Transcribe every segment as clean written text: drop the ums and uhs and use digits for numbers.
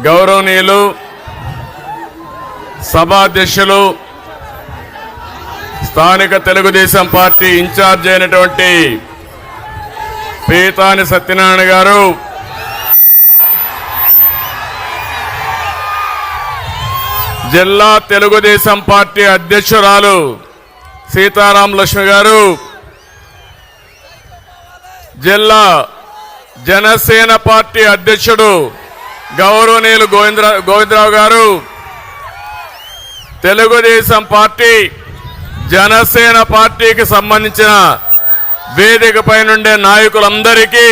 గౌరవనీయులు సభాధ్యక్షులు స్థానిక తెలుగుదేశం పార్టీ ఇన్ఛార్జ్ అయినటువంటి పీతాని సత్యనారాయణ గారు, జిల్లా తెలుగుదేశం పార్టీ అధ్యక్షురాలు సీతారాం లక్ష్మి గారు, జిల్లా జనసేన పార్టీ అధ్యక్షుడు గౌరవనీయులు గోవిందరావు గారు, తెలుగుదేశం పార్టీ జనసేన పార్టీకి సంబంధించిన వేదికపై నుండే నాయకులందరికీ,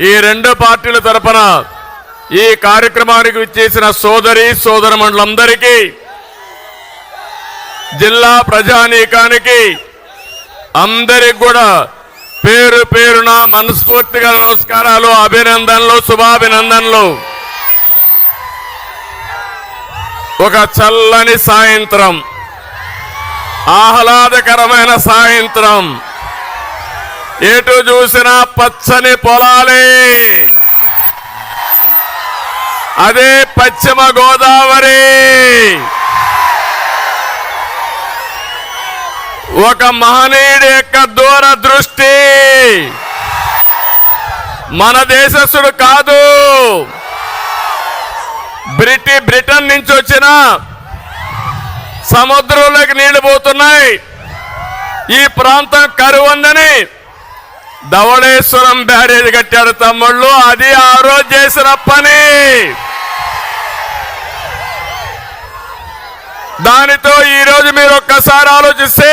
ఈ రెండు పార్టీల తరపున ఈ కార్యక్రమానికి విచ్చేసిన సోదరమణులందరికీ, జిల్లా ప్రజానీకానికి అందరికి కూడా పేరు పేరున మనస్ఫూర్తిగా నమస్కారాలు, అభినందనలు, శుభాభినందనలు. ఒక చల్లని సాయంత్రం, ఆహ్లాదకరమైన సాయంత్రం, ఎటు చూసినా పచ్చని పొలాలే. అదే పశ్చిమ గోదావరి. ఒక మహనీయుడి యొక్క దూరదృష్టి. మన దేశస్థుడు కాదు, బ్రిటన్ నుంచి వచ్చిన సముద్రంలోకి నీళ్లు పోతున్నాయి, ఈ ప్రాంతం కరువుందని ధవళేశ్వరం బ్యారేజ్ కట్టాడు తమ్ముళ్ళు. అది ఆ రోజు చేసిన పని. దానితో ఈరోజు మీరు ఒక్కసారి ఆలోచిస్తే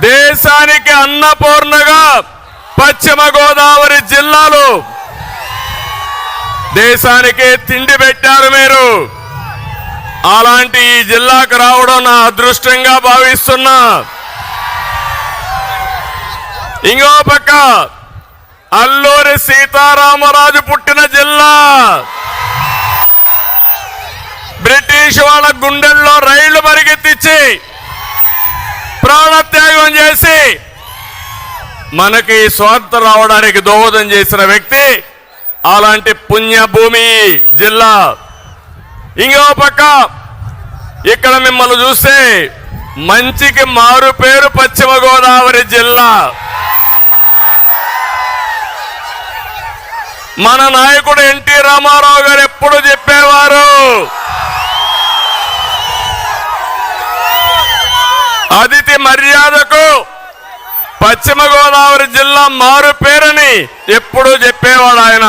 దేశానికి అన్నపూర్ణగా పశ్చిమ గోదావరి జిల్లాలో దేశానికి తిండి పెట్టారు మీరు. అలాంటి ఈ జిల్లాకు రావడం నా అదృష్టంగా భావిస్తున్నా. ఇంకో పక్క అల్లూరి సీతారామరాజు పుట్టిన జిల్లా. బ్రిటిష్ వాళ్ళ గుండెల్లో రైళ్లు పరిగెత్తించి ప్రాణత్యాగం చేసి మనకి స్వాతంత్రం రావడానికి దోహదం చేసిన వ్యక్తి. అలాంటి పుణ్యభూమి జిల్లా. ఇంకో పక్క ఇక్కడ మిమ్మల్ని చూస్తే మంచికి మారు పేరు పశ్చిమ గోదావరి జిల్లా. మన నాయకుడు ఎన్టీ రామారావు గారు ఎప్పుడు చెప్పేవారు, అతిథి మర్యాదకు పశ్చిమ గోదావరి జిల్లా మారు పేరని ఎప్పుడూ చెప్పేవాడు ఆయన.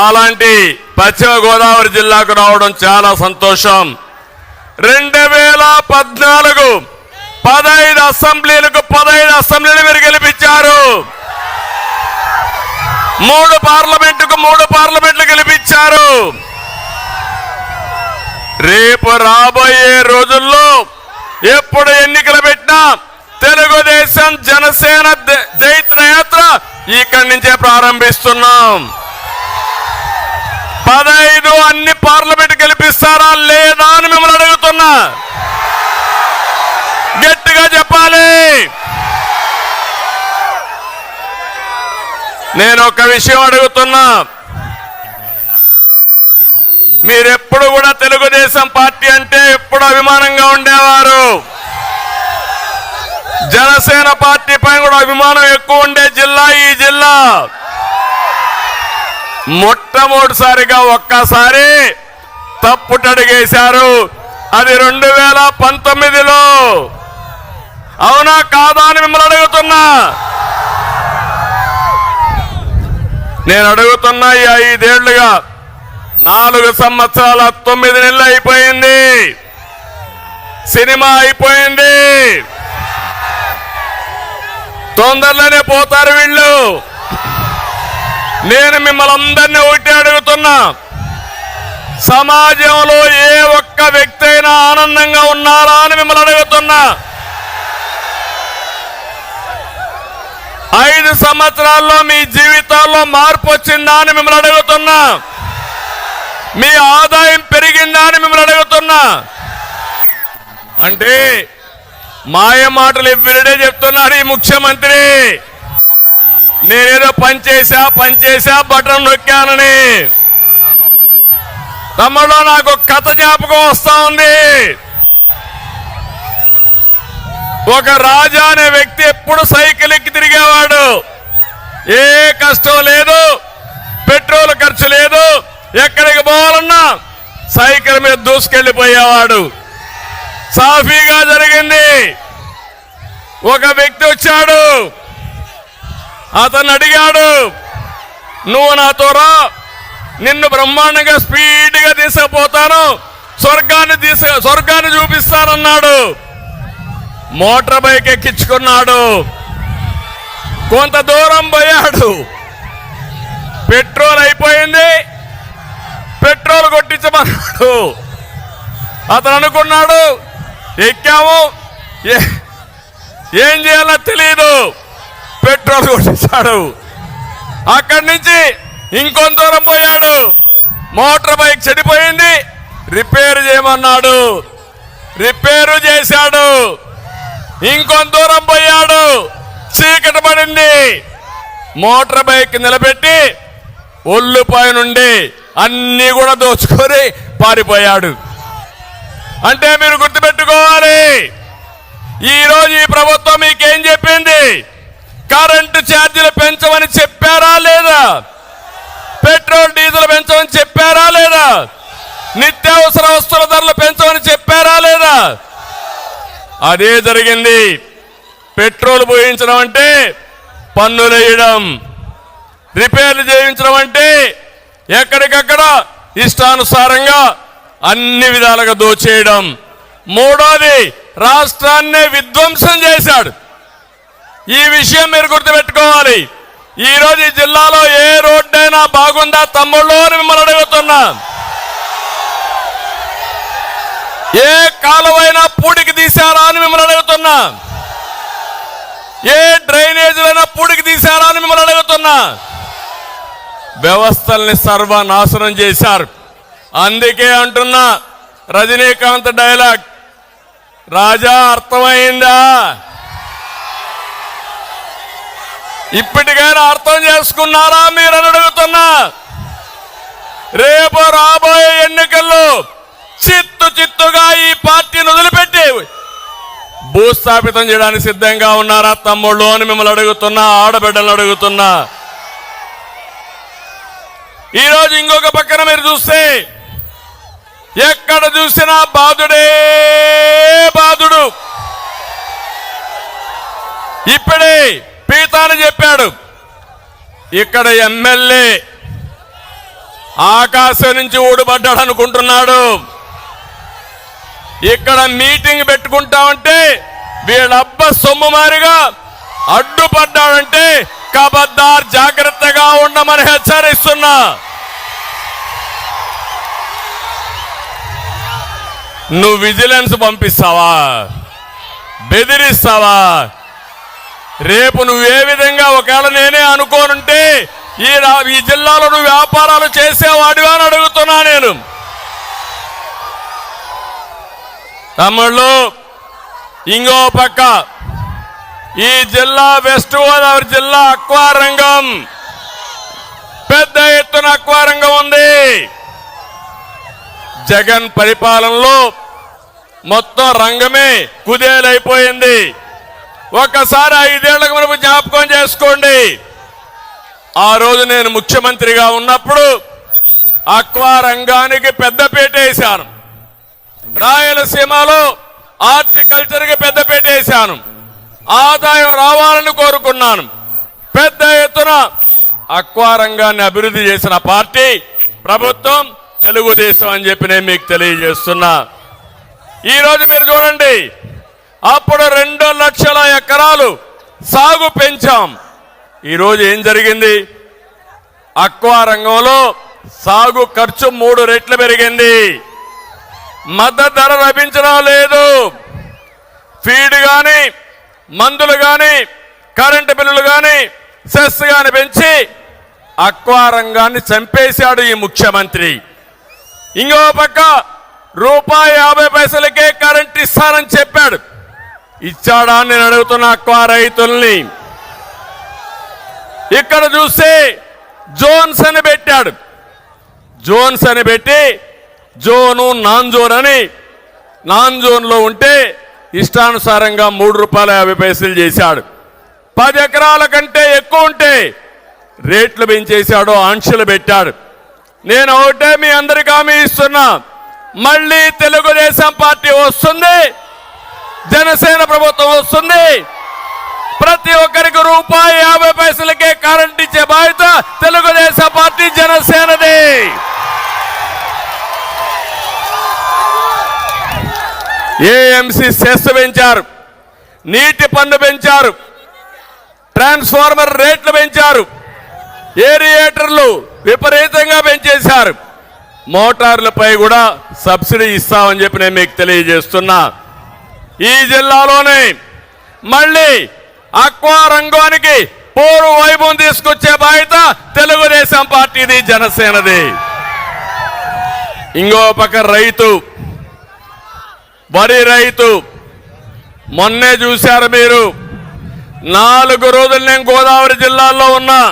అలాంటి పశ్చిమ గోదావరి జిల్లాకు రావడం చాలా సంతోషం. 2014 15 అసెంబ్లీలు మీరు గెలిపించారు. 3 పార్లమెంట్లు గెలిపించారు. రేపు రాబోయే రోజుల్లో ఎప్పుడు ఎన్నికలు పెట్టినా తెలుగుదేశం జనసేన జైత్రయాత్ర ఇక్కడి నుంచే ప్రారంభిస్తున్నాం. 15 అన్ని పార్లమెంట్ గెలిపిస్తారా లేదా అని మిమ్మల్ని అడుగుతున్నా. గట్టిగా చెప్పాలి. నేను ఒక విషయం అడుగుతున్నా. మీరెప్పుడు కూడా తెలుగుదేశం పార్టీ అంటే ఎప్పుడు అభిమానంగా ఉండేవారు. జనసేన పార్టీ పైన కూడా అభిమానం ఎక్కువ ఉండే జిల్లా ఈ జిల్లా. మొట్టమొదటిసారిగా ఒక్కసారి తప్పుటడుగేశారు. అది 2019లో. అవునా కాదా అని మిమ్మల్ని అడుగుతున్నా. నేను అడుగుతున్నా. ఈ 5 ఏళ్లుగా 4 సంవత్సరాల 9 నెలలు అయిపోయింది. సినిమా అయిపోయింది. తొందరలోనే పోతారు వీళ్ళు. నేను మిమ్మల్ని అందరినీ ఒకటి అడుగుతున్నా. సమాజంలో ఏ ఒక్క వ్యక్తి అయినా ఆనందంగా ఉన్నారా అని మిమ్మల్ని అడుగుతున్నా. 5 సంవత్సరాల్లో మీ జీవితాల్లో మార్పు వచ్చిందా అని మిమ్మల్ని అడుగుతున్నా. మీ ఆదాయం పెరిగిందా అని మిమ్మల్ని అడుగుతున్నా. అంటే మాయ మాటలు ఎవ్రీడే చెప్తున్నారు ఈ ముఖ్యమంత్రి. నేనేదో పనిచేసా బటన్ నొక్కానని. తమ్ముళ్ళు, నాకు కథ జ్ఞాపకం వస్తా ఉంది. ఒక రాజా అనే వ్యక్తి ఎప్పుడు సైకిల్ ఎక్కి తిరిగేవాడు. ఏ కష్టం లేదు, పెట్రోల్ ఖర్చు లేదు, ఎక్కడికి పోవాలన్నా సైకిల్ మీద దూసుకెళ్లిపోయేవాడు. సాఫీగా జరిగింది. ఒక వ్యక్తి వచ్చాడు, అతను అడిగాడు, నువ్వు నాతో రా, నిన్ను బ్రహ్మాండంగా స్పీడ్గా తీసుకుపోతాను, స్వర్గాన్ని చూపిస్తానన్నాడు. Motor bike ఎక్కించుకున్నాడు. కొంత దూరం పోయాడు, పెట్రోల్ అయిపోయింది, పెట్రోల్ కొట్టించమన్నాడు. అతను అనుకున్నాడు, ఎక్కాము, ఏం చేయాలో తెలియదు, పెట్రోల్ కొట్టించాడు. అక్కడి నుంచి ఇంకొంత దూరం పోయాడు, మోటార్ బైక్ చెడిపోయింది, రిపేర్ చేయమన్నాడు, రిపేరు చేశాడు. ఇంకొంత దూరం పోయాడు, చీకటి పడింది, మోటార్ బైక్ నిలబెట్టి ఒళ్ళుపాయ నుండి అన్ని కూడా దోచుకొని పారిపోయాడు. అంటే మీరు గుర్తుపెట్టుకోవాలి, ఈరోజు ఈ ప్రభుత్వం మీకేం చెప్పింది? కరెంటు ఛార్జీలు పెంచమని చెప్పారా లేదా? పెట్రోల్ డీజిల్ పెంచమని చెప్పారా లేదా? నిత్యావసర వస్తువుల ధరలు పెంచమని చెప్పారా లేదా? అదే జరిగింది. పెట్రోల్ పోయించడం అంటే పన్నులు వేయడం, రిపేర్లు చేయించడం అంటే ఎక్కడికక్కడ ఇష్టానుసారంగా అన్ని విధాలుగా దోచేయడం. మూడోది, రాష్ట్రాన్నే విధ్వంసం చేశాడు. ఈ విషయం మీరు గుర్తుపెట్టుకోవాలి. ఈ రోజు ఈ జిల్లాలో ఏ రోడ్డైనా బాగుందా తమ్ముళ్ళు అని మిమ్మల్ని అడుగుతున్నా. ఏ కాలువైనా పూడికి తీశారా అని మిమ్మల్ని అడుగుతున్నా. ఏ డ్రైనేజీలైనా పూడికి తీశారా అని మిమ్మల్ని అడుగుతున్నా. వ్యవస్థల్ని సర్వనాశనం చేశారు. అందుకే అంటున్నా, రజనీకాంత్ డైలాగ్, రాజా అర్థమైందా? ఇప్పటికైనా అర్థం చేసుకున్నారా మీరు అని అడుగుతున్నా. రేపు రాబోయే ఎన్నికల్లో చిత్తుగా ఈ పార్టీని వదిలిపెట్టి భూస్థాపితం చేయడానికి సిద్ధంగా ఉన్నారా తమ్ముళ్ళు అని మిమ్మల్ని అడుగుతున్నా, ఆడబిడ్డలను అడుగుతున్నా. ఈరోజు ఇంకొక పక్కన మీరు చూస్తే ఎక్కడ చూసినా బాధుడే బాధుడు. ఇప్పుడే పీతాని చెప్పాడు, ఇక్కడ ఎమ్మెల్యే ఆకాశం నుంచి ఊడిపడ్డాడు అనుకుంటున్నాడు. ఇక్కడ మీటింగ్ పెట్టుకుంటామంటే వీళ్ళబ్బ సొమ్ము మారిగా అడ్డుపడ్డాడంటే కబద్దార్, జాగ్రత్తగా ఉండమని హెచ్చరిస్తున్నా. నువ్వు విజిలెన్స్ పంపిస్తావా? బెదిరిస్తావా? రేపు నువ్వే విధంగా ఒకవేళ నేనే అనుకోనుంటే ఈ జిల్లాలో నువ్వు వ్యాపారాలు చేసేవాడివా అని అడుగుతున్నా నేను. తమ్ముళ్ళు, ఇంకో పక్క ఈ జిల్లా వెస్ట్ గోదావరి జిల్లా అక్వా రంగం, పెద్ద ఎత్తున అక్వా రంగం ఉంది. జగన్ పరిపాలనలో మొత్తం రంగమే కుదేలైపోయింది. ఒక్కసారి 5 ఏళ్లకు మనకు జ్ఞాపకం చేసుకోండి. ఆ రోజు నేను ముఖ్యమంత్రిగా ఉన్నప్పుడు అక్వా రంగానికి పెద్దపీట వేశాను. రాయలసీమలో హార్టికల్చర్కి పెద్దపీట వేశాను. ఆదాయం రావాలని కోరుకున్నాను. పెద్ద ఎత్తున అక్వా రంగాన్ని అభివృద్ధి చేసిన పార్టీ ప్రభుత్వం తెలుగుదేశం అని చెప్పి నేను మీకు తెలియజేస్తున్నా. ఈరోజు మీరు చూడండి, అప్పుడు 2 లక్షల ఎకరాలు సాగు పెంచాం. ఈరోజు ఏం జరిగింది? అక్వా రంగంలో సాగు ఖర్చు 3 రెట్లు పెరిగింది. మద్దతు ధర లభించడం లేదు. ఫీడ్ కానీ, మందులు కానీ, కరెంటు బిల్లులు కానీ, సెస్ కానీ పెంచి అక్వా రంగాన్ని చంపేశాడు ఈ ముఖ్యమంత్రి. ఇంకో పక్క ₹1.50కే కరెంట్ ఇస్తానని చెప్పాడు. ఇచ్చాడా అని నేను అడుగుతున్న అక్వా రైతుల్ని. ఇక్కడ చూస్తే జోన్స్ అని పెట్టాడు. జోన్స్ అని పెట్టి జోను నాన్ జోన్ అని, నాన్ జోన్లో ఉంటే ఇష్టానుసారంగా ₹3.50 చేశాడు. 10 ఎకరాల కంటే ఎక్కువ ఉంటే రేట్లు పెంచేశాడు, ఆంక్షలు పెట్టాడు. నేను ఒకటే మీ అందరికీ హామీ ఇస్తున్నా, మళ్ళీ తెలుగుదేశం పార్టీ వస్తుంది, జనసేన ప్రభుత్వం వస్తుంది. ప్రతి ఒక్కరికి ₹1.50కే కరెంట్ ఇచ్చే బాధ్యత తెలుగుదేశం పార్టీ జనసేనది. ఏఎంసీ సెస్ పెంచారు, నీటి పన్ను పెంచారు, ట్రాన్స్ఫార్మర్ రేట్లు పెంచారు, ఏరియేటర్లు విపరీతంగా పెంచేశారు. మోటార్లపై కూడా సబ్సిడీ ఇస్తామని చెప్పి నేను మీకు తెలియజేస్తున్నా. ఈ జిల్లాలోనే మళ్ళీ అక్వా రంగానికి పూర్వ వైభవం తీసుకొచ్చే బాధ్యత తెలుగుదేశం పార్టీది, జనసేనది. ఇంకో పక్క రైతు, వరి రైతు. మొన్నే చూశారు మీరు, 4 రోజులు నేను గోదావరి జిల్లాలో ఉన్నా.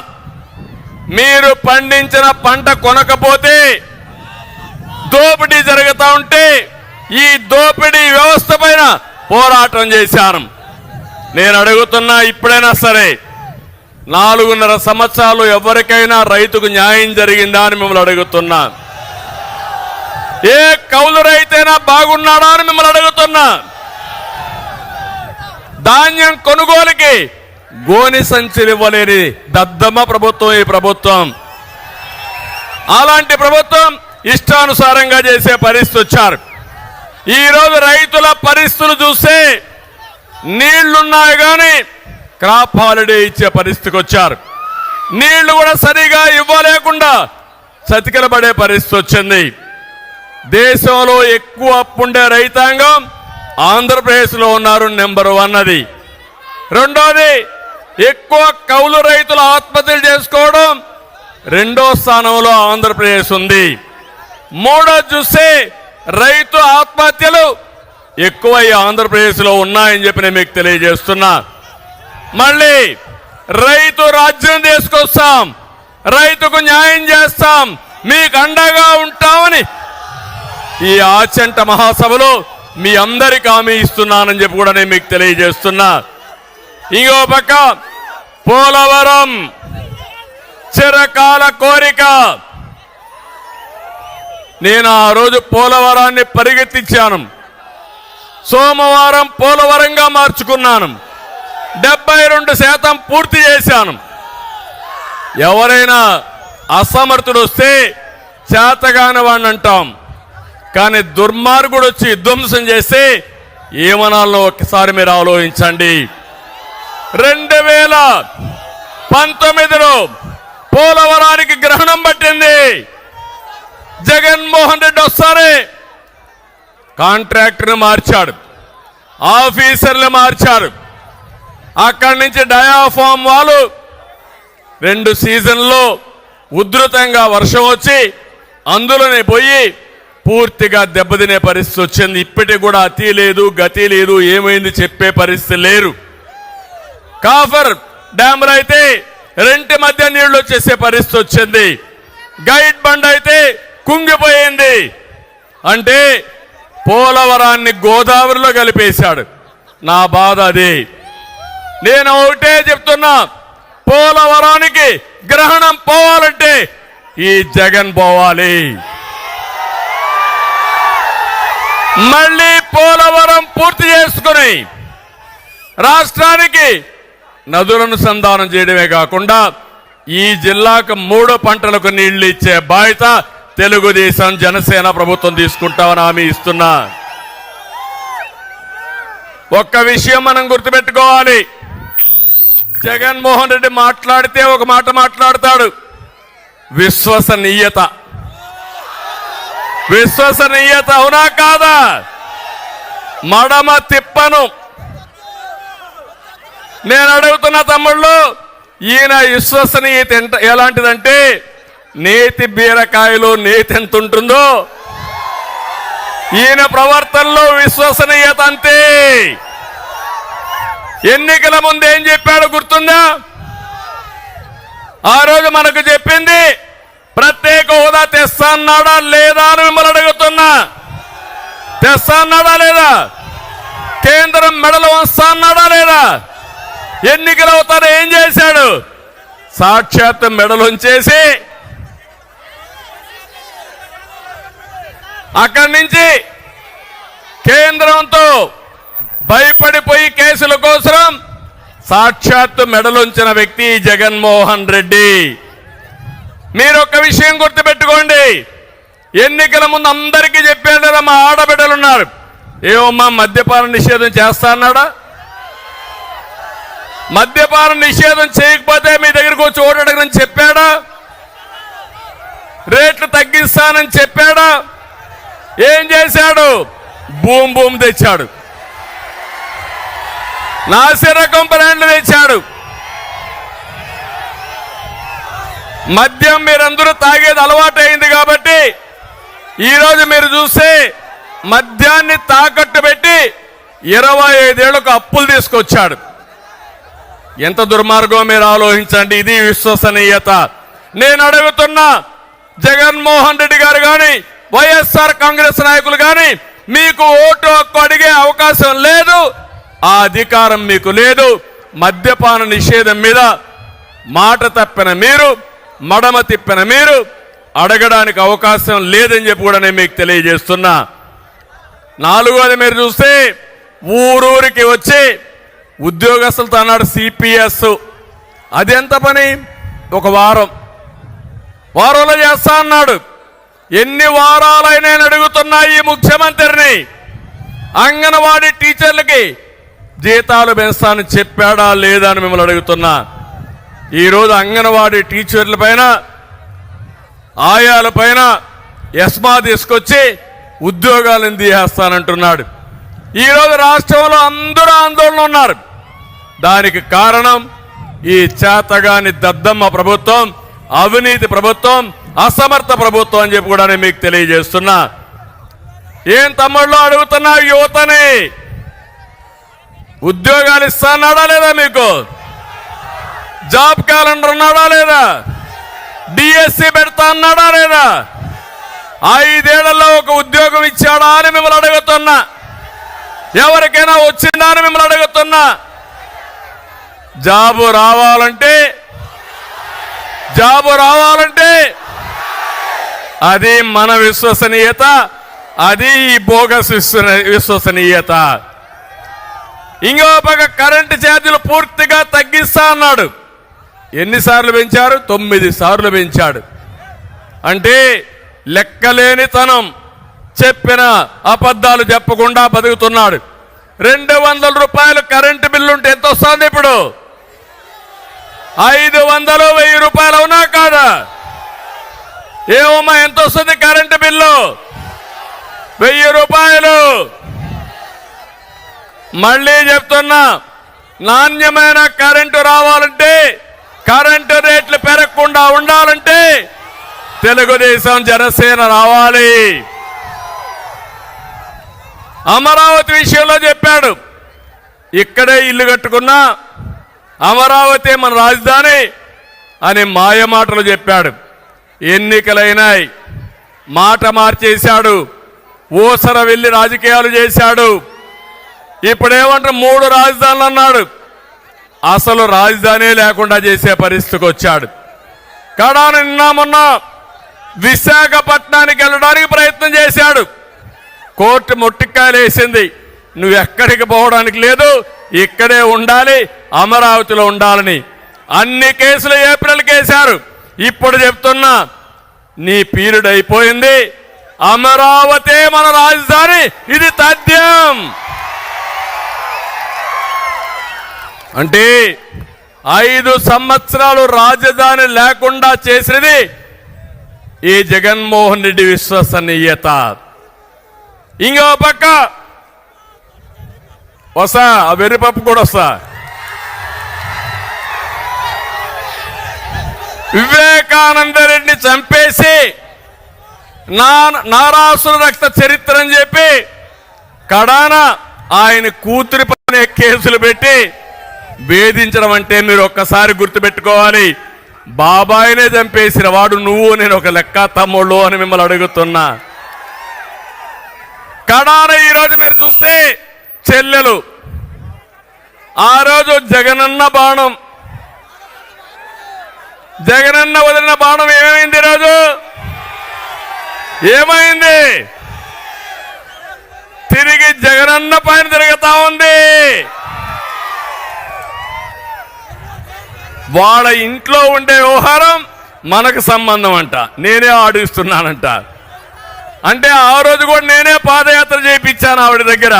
మీరు పండించిన పంట కొనకపోతే దోపిడీ జరుగుతూ ఉంటే ఈ దోపిడీ వ్యవస్థ పైన పోరాటం చేశాను. నేను అడుగుతున్నా, ఇప్పుడైనా సరే 4.5 సంవత్సరాలు ఎవరికైనా రైతుకు న్యాయం జరిగిందా అని మిమ్మల్ని అడుగుతున్నా. ఏ కౌలు రైతైనా బాగున్నాడా అని మిమ్మల్ని అడుగుతున్నా. ధాన్యం కొనుగోలుకి గోని సంచులు ఇవ్వలేని దద్దమ్మ ప్రభుత్వం ఈ ప్రభుత్వం. అలాంటి ప్రభుత్వం ఇష్టానుసారంగా చేసే పరిస్థితి వచ్చారు. ఈరోజు రైతుల పరిస్థితులు చూస్తే నీళ్లున్నాయి కానీ క్రాప్ హాలిడే ఇచ్చే పరిస్థితికి వచ్చారు. నీళ్లు కూడా సరిగా ఇవ్వలేకుండా చతికిలబడే పరిస్థితి వచ్చింది. దేశంలో ఎక్కువ అప్పుండే రైతాంగం ఆంధ్రప్రదేశ్లో ఉన్నారు, నెంబర్ 1 అది. రెండోది, ఎక్కువ కౌలు రైతులు ఆత్మహత్యలు చేసుకోవడం 2వ స్థానంలో ఆంధ్రప్రదేశ్ ఉంది. మూడోది చూస్తే రైతు ఆత్మహత్యలు ఎక్కువ ఆంధ్రప్రదేశ్లో ఉన్నాయని చెప్పి నేను మీకు తెలియజేస్తున్నా. మళ్ళీ రైతు రాజ్యం తీసుకొస్తాం, రైతుకు న్యాయం చేస్తాం, మీకు అండగా ఉంటామని ఈ ఆచంట మహాసభలో మీ అందరికీ హామీ ఇస్తున్నానని చెప్పి కూడా నేను మీకు తెలియజేస్తున్నా. ఇంకో పక్క పోలవరం చిరకాల కోరిక. నేను ఆ రోజు పోలవరాన్ని పరిగెత్తించాను. సోమవారం పోలవరంగా మార్చుకున్నాను. 72% పూర్తి చేశాను. ఎవరైనా అసమర్థుడు వస్తే చేతగాని వాడిని అంటాం, కానీ దుర్మార్గుడు వచ్చి ధ్వంసం చేస్తే ఏమనాలో ఒక్కసారి మీరు ఆలోచించండి. 2019లో పోలవరానికి గ్రహణం పట్టింది. జగన్మోహన్ రెడ్డి వస్తారే కాంట్రాక్టర్ని మార్చాడు, ఆఫీసర్లు మార్చారు. అక్కడి నుంచి డయాఫామ్ వాళ్ళు 2 సీజన్లో ఉధృతంగా వర్షం వచ్చి అందులోనే పోయి పూర్తిగా దెబ్బతినే పరిస్థితి వచ్చింది. ఇప్పటికి కూడా అతి లేదు, గతి లేదు, ఏమైంది చెప్పే పరిస్థితి లేరు. కాఫర్ డ్యామ్లో అయితే 2 మధ్య నీళ్లు వచ్చేసే పరిస్థితి వచ్చింది. గైడ్ బండ్ అయితే కుంగిపోయింది. అంటే పోలవరాన్ని గోదావరిలో కలిపేశాడు. నా బాధ అది. నేను ఒకటే చెప్తున్నా, పోలవరానికి గ్రహణం పోవాలంటే ఈ జగన్ పోవాలి. మళ్ళీ పోలవరం పూర్తి చేసుకుని రాష్ట్రానికి నదులను సంధానం చేయడమే కాకుండా ఈ జిల్లాకు 3 పంటలకు నీళ్లు ఇచ్చే బాధ్యత తెలుగుదేశం జనసేన ప్రభుత్వం తీసుకుంటామని హామీ ఇస్తున్నా. ఒక్క విషయం మనం గుర్తుపెట్టుకోవాలి, జగన్మోహన్ రెడ్డి మాట్లాడితే ఒక మాట మాట్లాడతాడు, విశ్వసనీయత. విశ్వసనీయత అవునా కాదా? మడమ తిప్పను. నేను అడుగుతున్న తమ్ముళ్ళు, ఈయన విశ్వసనీయత ఎలాంటిదంటే నేతి బీరకాయలో నేతి ఎంత ఉంటుందో ఈయన ప్రవర్తనలో విశ్వసనీయత అంతే. ఎన్నికల ముందు ఏం చెప్పాడు గుర్తుందా? ఆ రోజు మనకు చెప్పింది ప్రత్యేక హోదా తెస్తా అన్నాడా లేదా అని మిమ్మల్ని అడుగుతున్నా. తెస్తా అన్నాడా లేదా? కేంద్రం మెడలు వస్తా అన్నాడా లేదా? ఎన్నికలు అవుతారో ఏం చేశాడు? సాక్షాత్ మెడలుంచేసి అక్కడి నుంచి కేంద్రంతో భయపడిపోయి కేసుల కోసం సాక్షాత్తు మెడలుంచిన వ్యక్తి జగన్మోహన్ రెడ్డి. మీరు ఒక్క విషయం గుర్తుపెట్టుకోండి, ఎన్నికల ముందు అందరికీ చెప్పాడు కదా, మా ఆడబిడ్డలు ఉన్నారు, ఏమమ్మా మద్యపాన నిషేధం చేస్తా అన్నాడా? మద్యపాన నిషేధం చేయకపోతే మీ దగ్గరకు వచ్చి ఓటడగని చెప్పాడా? రేట్లు తగ్గిస్తానని చెప్పాడా? ఏం చేశాడు? బూమ్ బూమ్ తెచ్చాడు, నాసిరకం బ్రాండ్లు తెచ్చాడు. మద్యం మీరందరూ తాగేది అలవాటు అయింది కాబట్టి ఈరోజు మీరు చూస్తే మద్యాన్ని తాకట్టు పెట్టి 25 ఏళ్లకు అప్పులు తీసుకొచ్చాడు. ఎంత దుర్మార్గం మీరు ఆలోచించండి. ఇది విశ్వసనీయత. నేను అడుగుతున్నా, జగన్మోహన్ రెడ్డి గారు కానీ వైఎస్ఆర్ కాంగ్రెస్ నాయకులు కానీ మీకు ఓటు హక్కు అడిగే అవకాశం లేదు, ఆ అధికారం మీకు లేదు. మద్యపాన నిషేధం మీద మాట తప్పిన మీరు, మడమ తిప్పిన మీరు అడగడానికి అవకాశం లేదని చెప్పి కూడా నేను మీకు తెలియజేస్తున్నా. నాలుగోది మీరు చూస్తే ఊరూరికి వచ్చి ఉద్యోగస్తులతో అన్నాడు సిపిఎస్. అది ఎంత పని? ఒక వారంలో చేస్తా అన్నాడు. ఎన్ని వారాలైనా అడుగుతున్నా ఈ ముఖ్యమంత్రిని, అంగన్వాడీ టీచర్లకి జీతాలు పెంచుతానని చెప్పాడా లేదా అని మిమ్మల్ని అడుగుతున్నా. ఈరోజు అంగన్వాడీ టీచర్ల పైన, ఆయాల పైన ఎస్మా తీసుకొచ్చి ఉద్యోగాలను తీసేస్తానంటున్నాడు. ఈరోజు రాష్ట్రంలో అందరూ ఆందోళన ఉన్నారు. దానికి కారణం ఈ చేతగాని దద్దమ్మ ప్రభుత్వం, అవినీతి ప్రభుత్వం, అసమర్థ ప్రభుత్వం అని చెప్పి కూడా నేను మీకు తెలియజేస్తున్నా. ఏం తమ్ముళ్ళు అడుగుతున్నా, యువతని ఉద్యోగాలు ఇస్తాన్నాడా లేదా? మీకు జాబ్ క్యాలెండర్ ఉన్నాడా లేదా? డిఎస్సి పెడతా అన్నాడా లేదా? 5 ఏళ్లలో ఒక ఉద్యోగం ఇచ్చాడా అని మిమ్మల్ని అడుగుతున్నా. ఎవరికైనా వచ్చిందా అని మిమ్మల్ని అడుగుతున్నా. జాబు రావాలంటే అది మన విశ్వసనీయత, అది ఈ బోగస్ విశ్వసనీయత. ఇంకో పక్క కరెంటు ఛార్జీలు పూర్తిగా తగ్గిస్తా అన్నాడు. ఎన్నిసార్లు పెంచారు? 9 సార్లు పెంచాడు. అంటే లెక్కలేనితనం, చెప్పిన అబద్ధాలు చెప్పకుండా బతుకుతున్నాడు. 200 రూపాయలు కరెంటు బిల్లు ఉంటే ఎంత వస్తుంది? ఇప్పుడు 500, 1000 రూపాయలు అవునా కాదా? ఏమమ్మా ఎంత వస్తుంది కరెంటు బిల్లు? 1000 రూపాయలు. మళ్ళీ చెప్తున్నా, నాణ్యమైన కరెంటు రావాలంటే, కరెంటు రేట్లు పెరగకుండా ఉండాలంటే తెలుగుదేశం జనసేన రావాలి. అమరావతి విషయంలో చెప్పాడు, ఇక్కడే ఇల్లు కట్టుకున్నా అమరావతి మన రాజధాని అని మాయమాటలు చెప్పాడు. ఎన్నికలైనాయి, మాట మార్చేశాడు, ఊసర వెళ్ళి రాజకీయాలు చేశాడు. ఇప్పుడేమంటారు 3 రాజధానులు అన్నాడు. అసలు రాజధాని లేకుండా చేసే పరిస్థితికి వచ్చాడు. కడాన నిన్న మొన్న విశాఖపట్నానికి వెళ్ళడానికి ప్రయత్నం చేశాడు. కోర్టు మొట్టికాయలు వేసింది, నువ్వు ఎక్కడికి పోవడానికి లేదు, ఇక్కడే ఉండాలి, అమరావతిలో ఉండాలని. అన్ని కేసులు ఏప్రిల్కి వేశారు. ఇప్పుడు చెప్తున్నా, నీ పీరియడ్ అయిపోయింది, అమరావతి మన రాజధాని, ఇది తథ్యం. అంటే 5 సంవత్సరాలు రాజధాని లేకుండా చేసినది ఈ జగన్మోహన్ రెడ్డి విశ్వసనీయత. ఇంకో పక్క వస్తా, ఆ వెర్రిపప్పు కూడా వస్తా. వివేకానంద రెడ్డిని చంపేసి నారాసుర రక్త చరిత్ర అని చెప్పి కడాన ఆయన కూతురి పైన కేసులు పెట్టి వేధించడం అంటే మీరు ఒక్కసారి గుర్తుపెట్టుకోవాలి. బాబాయినే చంపేసిన వాడు నువ్వు నేను ఒక లెక్క తమ్ముళ్ళు అని మిమ్మల్ని అడుగుతున్నా. కడాన ఈరోజు మీరు చూస్తే చెల్లెలు ఆ రోజు జగనన్న బాణం, జగనన్న వదిలిన బాణం ఏమైంది? ఈరోజు ఏమైంది? తిరిగి జగనన్న పైన తిరుగుతా ఉంది. వాళ్ళ ఇంట్లో ఉండే వ్యవహారం మనకు సంబంధం అంట, నేనే ఆడిస్తున్నానంట. అంటే ఆ రోజు కూడా నేనే పాదయాత్ర చేయించాను ఆవిడ దగ్గర,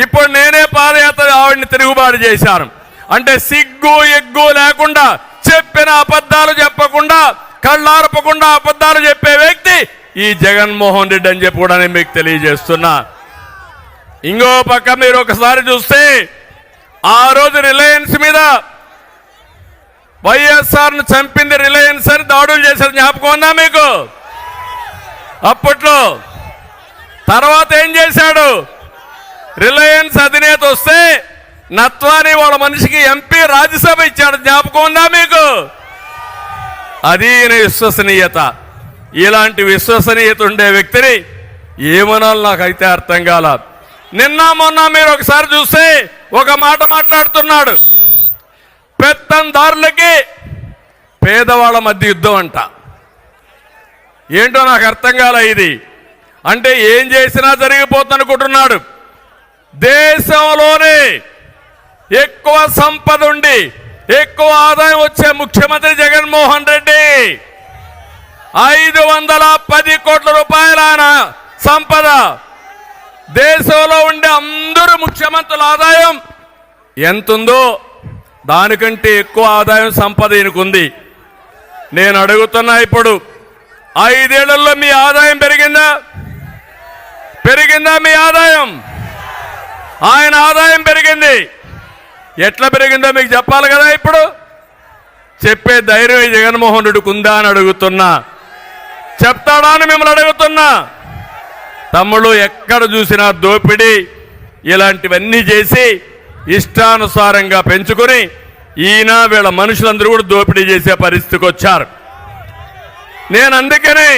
ఇప్పుడు నేనే పాదయాత్ర ఆవిడని తిరుగుబాటు చేశాను. అంటే సిగ్గు ఎగ్గు లేకుండా చెప్పిన అబద్ధాలు చెప్పకుండా కళ్ళార్పకుండా అబద్ధాలు చెప్పే వ్యక్తి ఈ జగన్మోహన్ రెడ్డి అని చెప్పి కూడా నేను మీకు తెలియజేస్తున్నా. ఇంకో పక్క మీరు ఒకసారి చూస్తే ఆ రోజు రిలయన్స్ మీద వైఎస్ఆర్ను చంపింది రిలయన్స్ అని దాడులు చేశారు, జ్ఞాపకం ఉందా మీకు? అప్పట్లో తర్వాత ఏం చేశాడు? రిలయన్స్ అధినేత వస్తే నత్వాని వాళ్ళ మనిషికి ఎంపీ రాజ్యసభ ఇచ్చాడు, జ్ఞాపకం ఉందా మీకు? అది విశ్వసనీయత. ఇలాంటి విశ్వసనీయత ఉండే వ్యక్తిని ఏమనాలి నాకైతే అర్థం కాల. నిన్న మొన్న మీరు ఒకసారి చూస్తే ఒక మాట మాట్లాడుతున్నాడు, పెత్తందారులకి పేదవాళ్ళ మధ్య యుద్ధం అంట. ఏంటో నాకు అర్థం కాల ఇది. అంటే ఏం చేసినా జరిగిపోతుందనుకుంటున్నాడు. దేశంలోనే ఎక్కువ సంపద ఉండి ఎక్కువ ఆదాయం వచ్చే ముఖ్యమంత్రి జగన్మోహన్ రెడ్డి. 510 కోట్ల రూపాయల సంపద. దేశంలో ఉండే అందరూ ముఖ్యమంత్రుల ఆదాయం ఎంతుందో దానికంటే ఎక్కువ ఆదాయం సంపద ఈయనకుంది. నేను అడుగుతున్నా, ఇప్పుడు 5 ఏళ్లలో మీ ఆదాయం పెరిగిందా? పెరిగిందా మీ ఆదాయం? ఆయన ఆదాయం పెరిగింది. ఎట్లా పెరిగిందో మీకు చెప్పాలి కదా. ఇప్పుడు చెప్పే ధైర్యం ఈ జగన్మోహన్ రెడ్డికి ఉందా అని అడుగుతున్నా. చెప్తాడా అని మిమ్మల్ని అడుగుతున్నా. తమ్ముళ్ళు ఎక్కడ చూసినా దోపిడీ ఇలాంటివన్నీ చేసి ఇష్టానుసారంగా పెంచుకొని ఈయన వీళ్ళ మనుషులందరూ కూడా దోపిడీ చేసే పరిస్థితికి వచ్చారు. నేను అందుకనే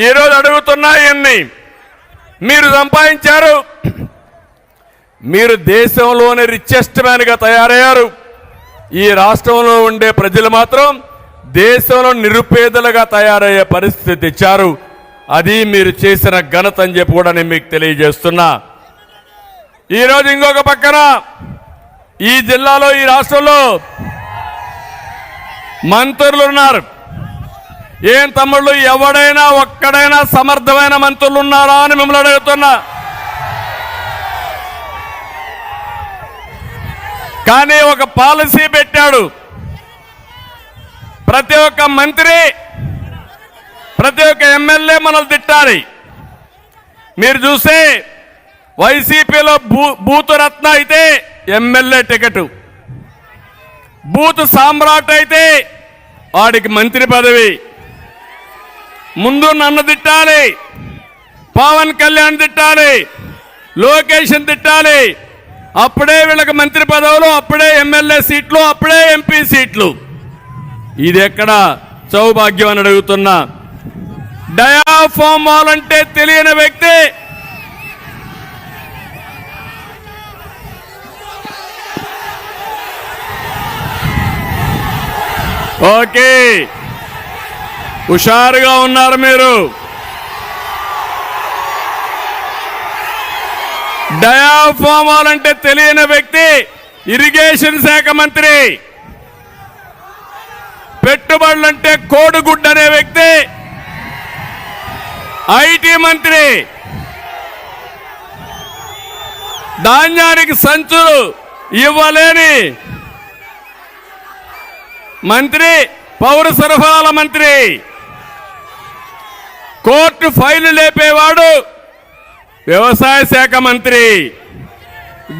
ఈరోజు అడుగుతున్నా, ఇవన్నీ మీరు సంపాదించారు, మీరు దేశంలోనే రిచెస్ట్ మ్యాన్గా తయారయ్యారు. ఈ రాష్ట్రంలో ఉండే ప్రజలు మాత్రం దేశంలో నిరుపేదలుగా తయారయ్యే పరిస్థితి తెచ్చారు. అది మీరు చేసిన ఘనత అని చెప్పి కూడా నేను మీకు తెలియజేస్తున్నా. ఈరోజు ఇంకొక పక్కన ఈ జిల్లాలో ఈ రాష్ట్రంలో మంత్రులు ఉన్నారు. ఏం తమ్ముళ్ళు, ఎవడైనా ఒక్కడైనా సమర్థమైన మంత్రులు ఉన్నారా అని మిమ్మల్ని అడుగుతున్నా. కానీ ఒక పాలసీ పెట్టాడు, ప్రతి ఒక్క మంత్రి ప్రతి ఒక్క ఎమ్మెల్యే మనల్ని తిట్టాలి. మీరు చూస్తే వైసీపీలో బూతు రత్న అయితే ఎమ్మెల్యే టికెట్, బూతు సామ్రాట్ అయితే వాడికి మంత్రి పదవి. ముందు నన్ను తిట్టాలి, పవన్ కళ్యాణ్ తిట్టాలి, లోకేష్ తిట్టాలి, అప్పుడే వీళ్ళకి మంత్రి పదవులు, అప్పుడే ఎమ్మెల్యే సీట్లు, అప్పుడే ఎంపీ సీట్లు. ఇది ఎక్కడ సౌభాగ్యం అని అడుగుతున్నా. డయాఫామ్ వాల్ అంటే తెలియని వ్యక్తి ఓకే, హుషారుగా ఉన్నారు మీరు. డయాఫామ్ వాల్ అంటే తెలియని వ్యక్తి ఇరిగేషన్ శాఖ మంత్రి, పెట్టుబడులంటే కోడిగుడ్డ అనే వ్యక్తి ఐటీ మంత్రి, ధాన్యానికి సంచులు ఇవ్వలేని మంత్రి పౌర సరఫరాల మంత్రి, కోర్టు ఫైలు లేపేవాడు వ్యవసాయ శాఖ మంత్రి,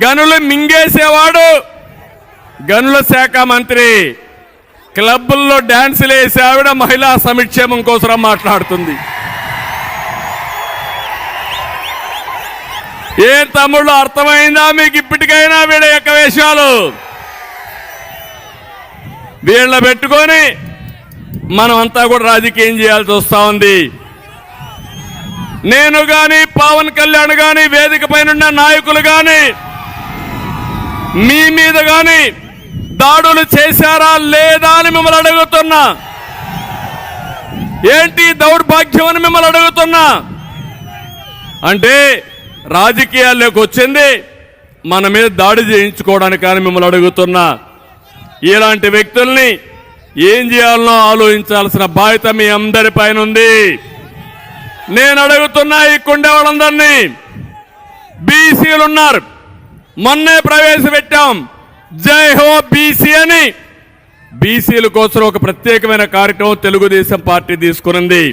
గనులు మింగేసేవాడు గనుల శాఖ మంత్రి, క్లబ్బుల్లో డాన్సులు వేసే ఆవిడ మహిళా సంక్షేమం కోసం మాట్లాడుతుంది. ఏం తమ్ముళ్ళు, అర్థమైందా మీకు ఇప్పటికైనా వీళ్ళ యొక్క వేషాలు? వీళ్ళ పెట్టుకొని మనమంతా కూడా రాజకీయం చేయాల్సి వస్తా ఉంది. నేను గాని పవన్ కళ్యాణ్ గాని వేదిక పైన నాయకులు గాని మీ మీద గాని దాడులు చేశారా లేదా అని మిమ్మల్ని అడుగుతున్నా. ఏంటి దౌర్భాగ్యం అని మిమ్మల్ని అడుగుతున్నా. అంటే రాజకీయాల్లోకి వచ్చింది మన మీద దాడి చేయించుకోవడానికి కానీ మిమ్మల్ని అడుగుతున్నా. ఇలాంటి వ్యక్తుల్ని ఏం చేయాలనో ఆలోచించాల్సిన బాధ్యత మీ అందరి పైన ఉంది. నేను అడుగుతున్నా ఈ కుండే వాళ్ళందరినీ, బీసీలు ఉన్నారు, మొన్నే ప్రవేశపెట్టాం జై హో బీసీ అని. బీసీల కోసం ఒక ప్రత్యేకమైన కార్యక్రమం తెలుగుదేశం పార్టీ తీసుకునింది.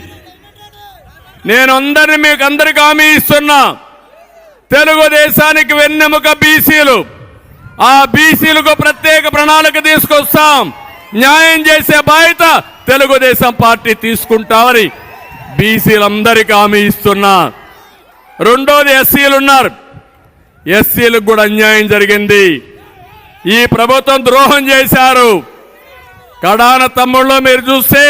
నేను మీకు అందరికీ హామీ ఇస్తున్నా, తెలుగుదేశానికి వెన్నెముక బీసీలు. ఆ బీసీలకు ప్రత్యేక ప్రణాళిక తీసుకొస్తాం. న్యాయం చేసే బాధ్యత తెలుగుదేశం పార్టీ తీసుకుంటామని బీసీలందరికీ హామీ ఇస్తున్నా. రెండోది ఎస్సీలు ఉన్నారు. ఎస్సీలకు కూడా అన్యాయం జరిగింది. ఈ ప్రభుత్వం ద్రోహం చేశారు. కడాన తమ్ముళ్ళు మీరు చూస్తే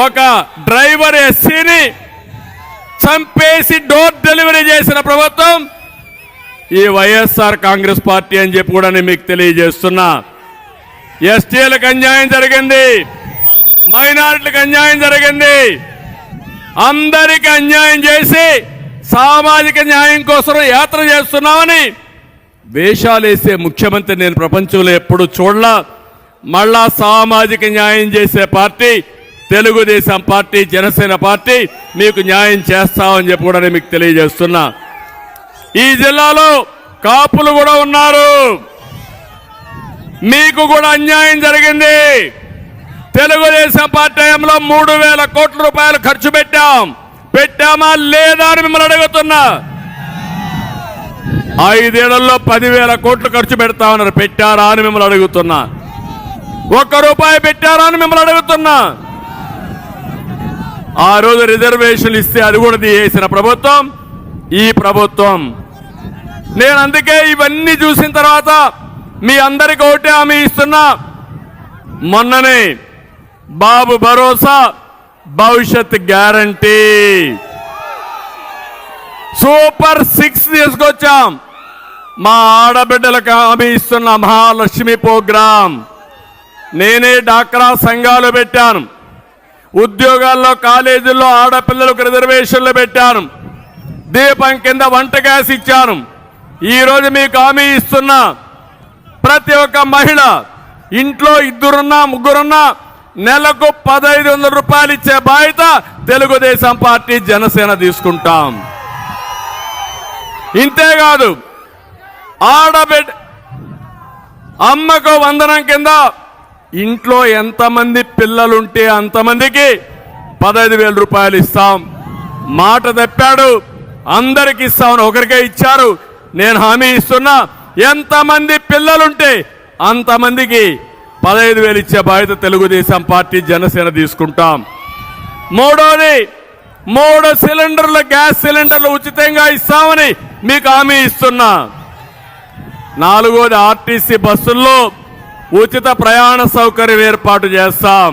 ఒక డ్రైవర్ ఎస్సీని చంపేసి డోర్ డెలివరీ చేసిన ప్రభుత్వం ఈ వైఎస్ఆర్ కాంగ్రెస్ పార్టీ అని చెప్పి కూడా నేను మీకు తెలియజేస్తున్నా. ఎస్టీలకు అన్యాయం జరిగింది, మైనారిటీలకు అన్యాయం జరిగింది. అందరికీ అన్యాయం చేసి సామాజిక న్యాయం కోసం యాత్ర చేస్తున్నామని వేషాలేసే ముఖ్యమంత్రి నేను ప్రపంచంలో ఎప్పుడు చూడలా. మళ్ళా సామాజిక న్యాయం చేసే party Telugu Desam party, Janasena party మీకు న్యాయం చేస్తామని చెప్పి కూడా నేను మీకు తెలియజేస్తున్నా. ఈ జిల్లాలో కాపులు కూడా ఉన్నారు. మీకు కూడా అన్యాయం జరిగింది. తెలుగుదేశం పార్టీ హయాంలో 3,000 కోట్ల రూపాయలు ఖర్చు పెట్టామా లేదా అని మిమ్మల్ని అడుగుతున్నా. 5 ఏళ్లలో 10,000 కోట్లు ఖర్చు పెడతామన్నారు. పెట్టారా అని మిమ్మల్ని అడుగుతున్నా. 1 రూపాయి పెట్టారా అని మిమ్మల్ని అడుగుతున్నా. ఆ రోజు రిజర్వేషన్లు ఇస్తే అది కూడా తీసేసిన ప్రభుత్వం ఈ ప్రభుత్వం. నేను అందుకే ఇవన్నీ చూసిన తర్వాత మీ అందరికీ ఒకటే హామీ ఇస్తున్నా. మొన్ననే బాబు భరోసా, భవిష్యత్ గ్యారంటీ, సూపర్ 6 తీసుకొచ్చాం. మా ఆడబిడ్డలకు హామీ ఇస్తున్న మహాలక్ష్మి ప్రోగ్రాం. నేనే డాక్రా సంఘాలు పెట్టాను. ఉద్యోగాల్లో, కాలేజీల్లో ఆడపిల్లలకు రిజర్వేషన్లు పెట్టాను. దీపం కింద వంట గ్యాస్ ఇచ్చాను. ఈరోజు మీకు హామీ ఇస్తున్నా, ప్రతి ఒక్క మహిళ ఇంట్లో 2 3 నెలకు 1,500 రూపాయలు ఇచ్చే బాధ్యత తెలుగుదేశం పార్టీ, జనసేన తీసుకుంటాం. ఇంతేకాదు ఆడబిడ్డ అమ్మకు వందనం కింద ఇంట్లో ఎంతమంది పిల్లలుంటే అంతమందికి 15,000 రూపాయలు ఇస్తాం. మాట తప్పాడు, అందరికి ఇస్తామని ఒకరికే ఇచ్చారు. నేను హామీ ఇస్తున్నా, ఎంతమంది పిల్లలుంటే అంతమందికి 15,000 ఇచ్చే బాధ్యత తెలుగుదేశం పార్టీ, జనసేన తీసుకుంటాం. మూడోది 3 సిలిండర్లు, గ్యాస్ సిలిండర్లు ఉచితంగా ఇస్తామని మీకు హామీ ఇస్తున్నా. 4వది ఆర్టీసీ బస్సుల్లో ఉచిత ప్రయాణ సౌకర్యం ఏర్పాటు చేస్తాం.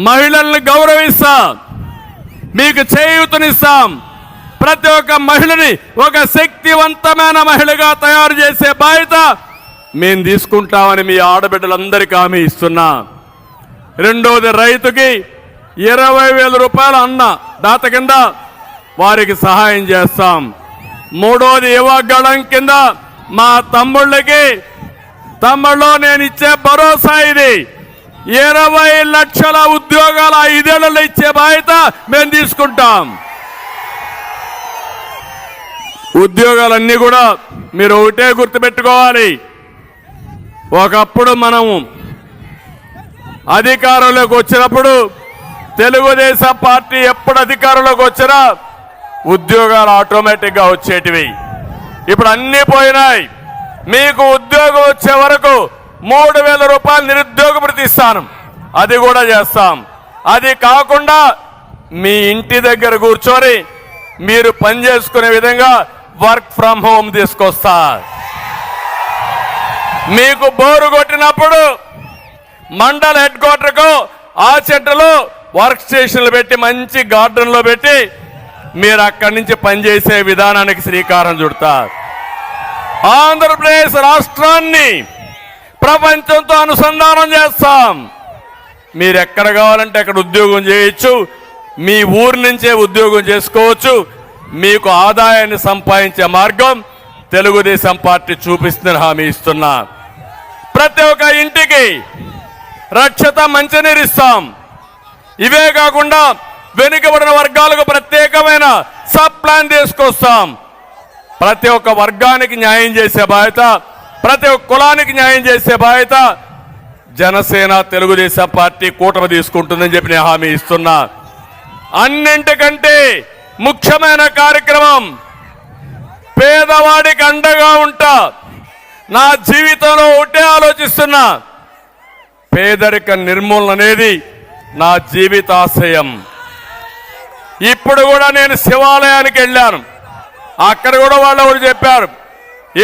మహిళల్ని గౌరవిస్తాం, మీకు చేయూతనిస్తాం. ప్రతి ఒక్క మహిళని ఒక శక్తివంతమైన మహిళగా తయారు చేసే బాధ్యత మేము తీసుకుంటామని మీ ఆడబిడ్డలందరికీ హామీ ఇస్తున్నా. రెండోది రైతుకి 20,000 రూపాయలు అన్న దాత కింద వారికి సహాయం చేస్తాం. మూడోది యువగళం కింద మా తమ్ముళ్ళకి నేను ఇచ్చే భరోసా ఇది. 20 లక్షల ఉద్యోగాలు 5 ఏళ్లలో ఇచ్చే బాధ్యత మేము తీసుకుంటాం. ఉద్యోగాలన్నీ కూడా మీరు ఒకటే గుర్తుపెట్టుకోవాలి. ఒకప్పుడు మనము అధికారంలోకి వచ్చినప్పుడు తెలుగుదేశం పార్టీ ఎప్పుడు అధికారంలోకి వచ్చినా ఉద్యోగాలు ఆటోమేటిక్గా వచ్చేటివి. ఇప్పుడు అన్నీ పోయినాయి. మీకు ఉద్యోగం వచ్చే వరకు 3,000 రూపాయలు నిరుద్యోగ భృతి ఇస్తాను, అది కూడా చేస్తాం. అది కాకుండా మీ ఇంటి దగ్గర కూర్చొని మీరు పనిచేసుకునే విధంగా వర్క్ ఫ్రమ్ హోమ్ తీసుకొస్తా. మీకు బోరు కొట్టినప్పుడు మండల హెడ్ క్వార్టర్కు ఆ చెట్టులో వర్క్ స్టేషన్లు పెట్టి మంచి గార్డెన్లో పెట్టి మీరు అక్కడి నుంచి పనిచేసే విధానానికి శ్రీకారం చుడతారు. ఆంధ్రప్రదేశ్ రాష్ట్రాన్ని ప్రపంచంతో అనుసంధానం చేస్తాం. మీరు ఎక్కడ కావాలంటే అక్కడ ఉద్యోగం చేయొచ్చు, మీ ఊరు నుంచే ఉద్యోగం చేసుకోవచ్చు. మీకు ఆదాయాన్ని సంపాదించే మార్గం తెలుగుదేశం పార్టీ చూపిస్తుందని హామీ ఇస్తున్నా. ప్రతి ఒక్క ఇంటికి రక్షిత మంచినీరు ఇస్తాం. ఇవే కాకుండా వెనుకబడిన వర్గాలకు ప్రత్యేకమైన సబ్ ప్లాన్ తీసుకొస్తాం. ప్రతి ఒక్క వర్గానికి న్యాయం చేసే బాధ్యత, ప్రతి ఒక్క కులానికి న్యాయం చేసే బాధ్యత జనసేన తెలుగుదేశం పార్టీ కూటమి తీసుకుంటుందని చెప్పి నేను హామీ ఇస్తున్నా. అన్నింటికంటే ముఖ్యమైన కార్యక్రమం పేదవాడికి అండగా ఉంటా. నా జీవితంలో ఒకటే ఆలోచిస్తున్నా, పేదరిక నిర్మూలన అనేది నా జీవితాశయం. ఇప్పుడు కూడా నేను శివాలయానికి వెళ్ళాను. అక్కడ కూడా వాళ్ళు ఎవరు చెప్పారు,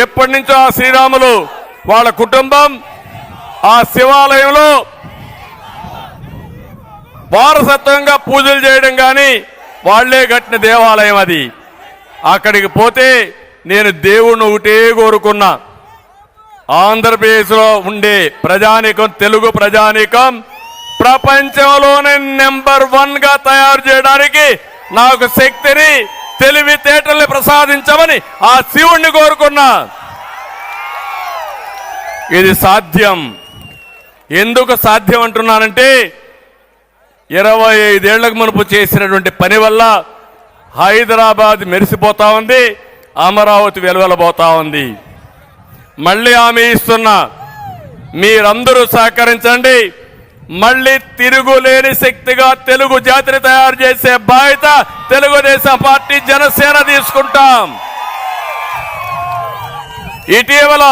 ఎప్పటి నుంచో ఆ శ్రీరాములు వాళ్ళ కుటుంబం ఆ శివాలయంలో వారసత్వంగా పూజలు చేయడం కానీ వాళ్లే కట్టిన దేవాలయం అది. అక్కడికి పోతే నేను దేవుణ్ణి ఒకటే కోరుకున్నా, ఆంధ్రప్రదేశ్లో ఉండే ప్రజానీకం, తెలుగు ప్రజానీకం ప్రపంచంలోనే నెంబర్ 1 గా తయారు చేయడానికి నాకు శక్తిని, తెలివితేటల్ని ప్రసాదించమని ఆ శివుణ్ణి కోరుకున్నా. ఇది సాధ్యం. ఎందుకు సాధ్యం అంటున్నానంటే 25 ఏళ్లకు మునుపు చేసినటువంటి పని వల్ల హైదరాబాద్ మెరిసిపోతా ఉంది, అమరావతి వెలువెలబోతా ఉంది. మళ్ళీ హామీ ఇస్తున్నా, మీరందరూ సహకరించండి. మళ్ళీ తిరుగులేని శక్తిగా తెలుగు జాతిని తయారు చేసే బాధ్యత తెలుగుదేశం పార్టీ జనసేన తీసుకుంటాం. ఇటీవల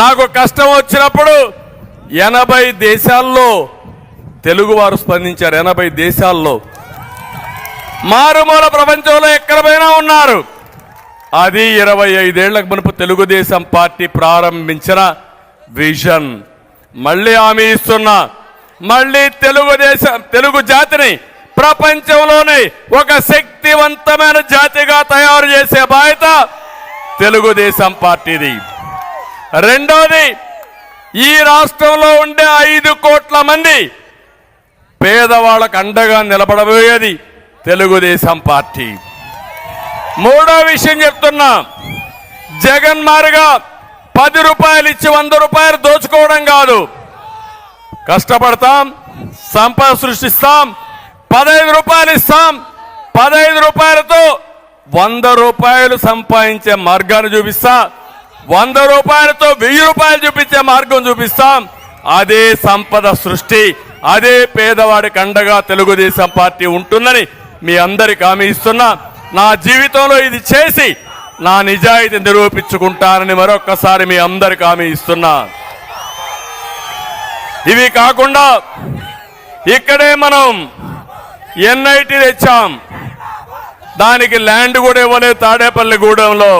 నాకు కష్టం వచ్చినప్పుడు 80 దేశాల్లో తెలుగువారు స్పందించారు. 80 దేశాల్లో, మారుమూల ప్రపంచంలో ఎక్కడ పోయినా ఉన్నారు. అది 25 ఏళ్లకు మునుపు తెలుగుదేశం పార్టీ ప్రారంభించిన విజన్. మళ్ళీ హామీ ఇస్తున్నా, మళ్ళీ తెలుగు జాతిని ప్రపంచంలోనే ఒక శక్తివంతమైన జాతిగా తయారు చేసే బాధ్యత తెలుగుదేశం పార్టీది. రెండోది, ఈ రాష్ట్రంలో ఉండే 5 కోట్ల మంది పేదవాళ్ళకు అండగా నిలబడబోయేది తెలుగుదేశం పార్టీ. మూడో విషయం చెప్తున్నా, జగన్ మారిగా 10 రూపాయలు ఇచ్చి 100 రూపాయలు దోచుకోవడం కాదు. కష్టపడతాం, సంపద సృష్టిస్తాం, 15 రూపాయలు ఇస్తాం, 15 రూపాయలతో 100 రూపాయలు సంపాదించే మార్గాన్ని చూపిస్తా, 100 రూపాయలతో 1000 రూపాయలు చూపించే మార్గం చూపిస్తాం. అదే సంపద సృష్టి, అదే పేదవాడికి అండగా తెలుగుదేశం పార్టీ ఉంటుందని మీ అందరికి హామీ ఇస్తున్నా. నా జీవితంలో ఇది చేసి నా నిజాయితీ నిరూపించుకుంటానని మరొక్కసారి మీ అందరికి హామీ ఇస్తున్నా. ఇవి కాకుండా ఇక్కడే మనం ఎన్ఐటి తెచ్చాం, దానికి ల్యాండ్ కూడా ఇవ్వలేదు. తాడేపల్లిగూడెంలో,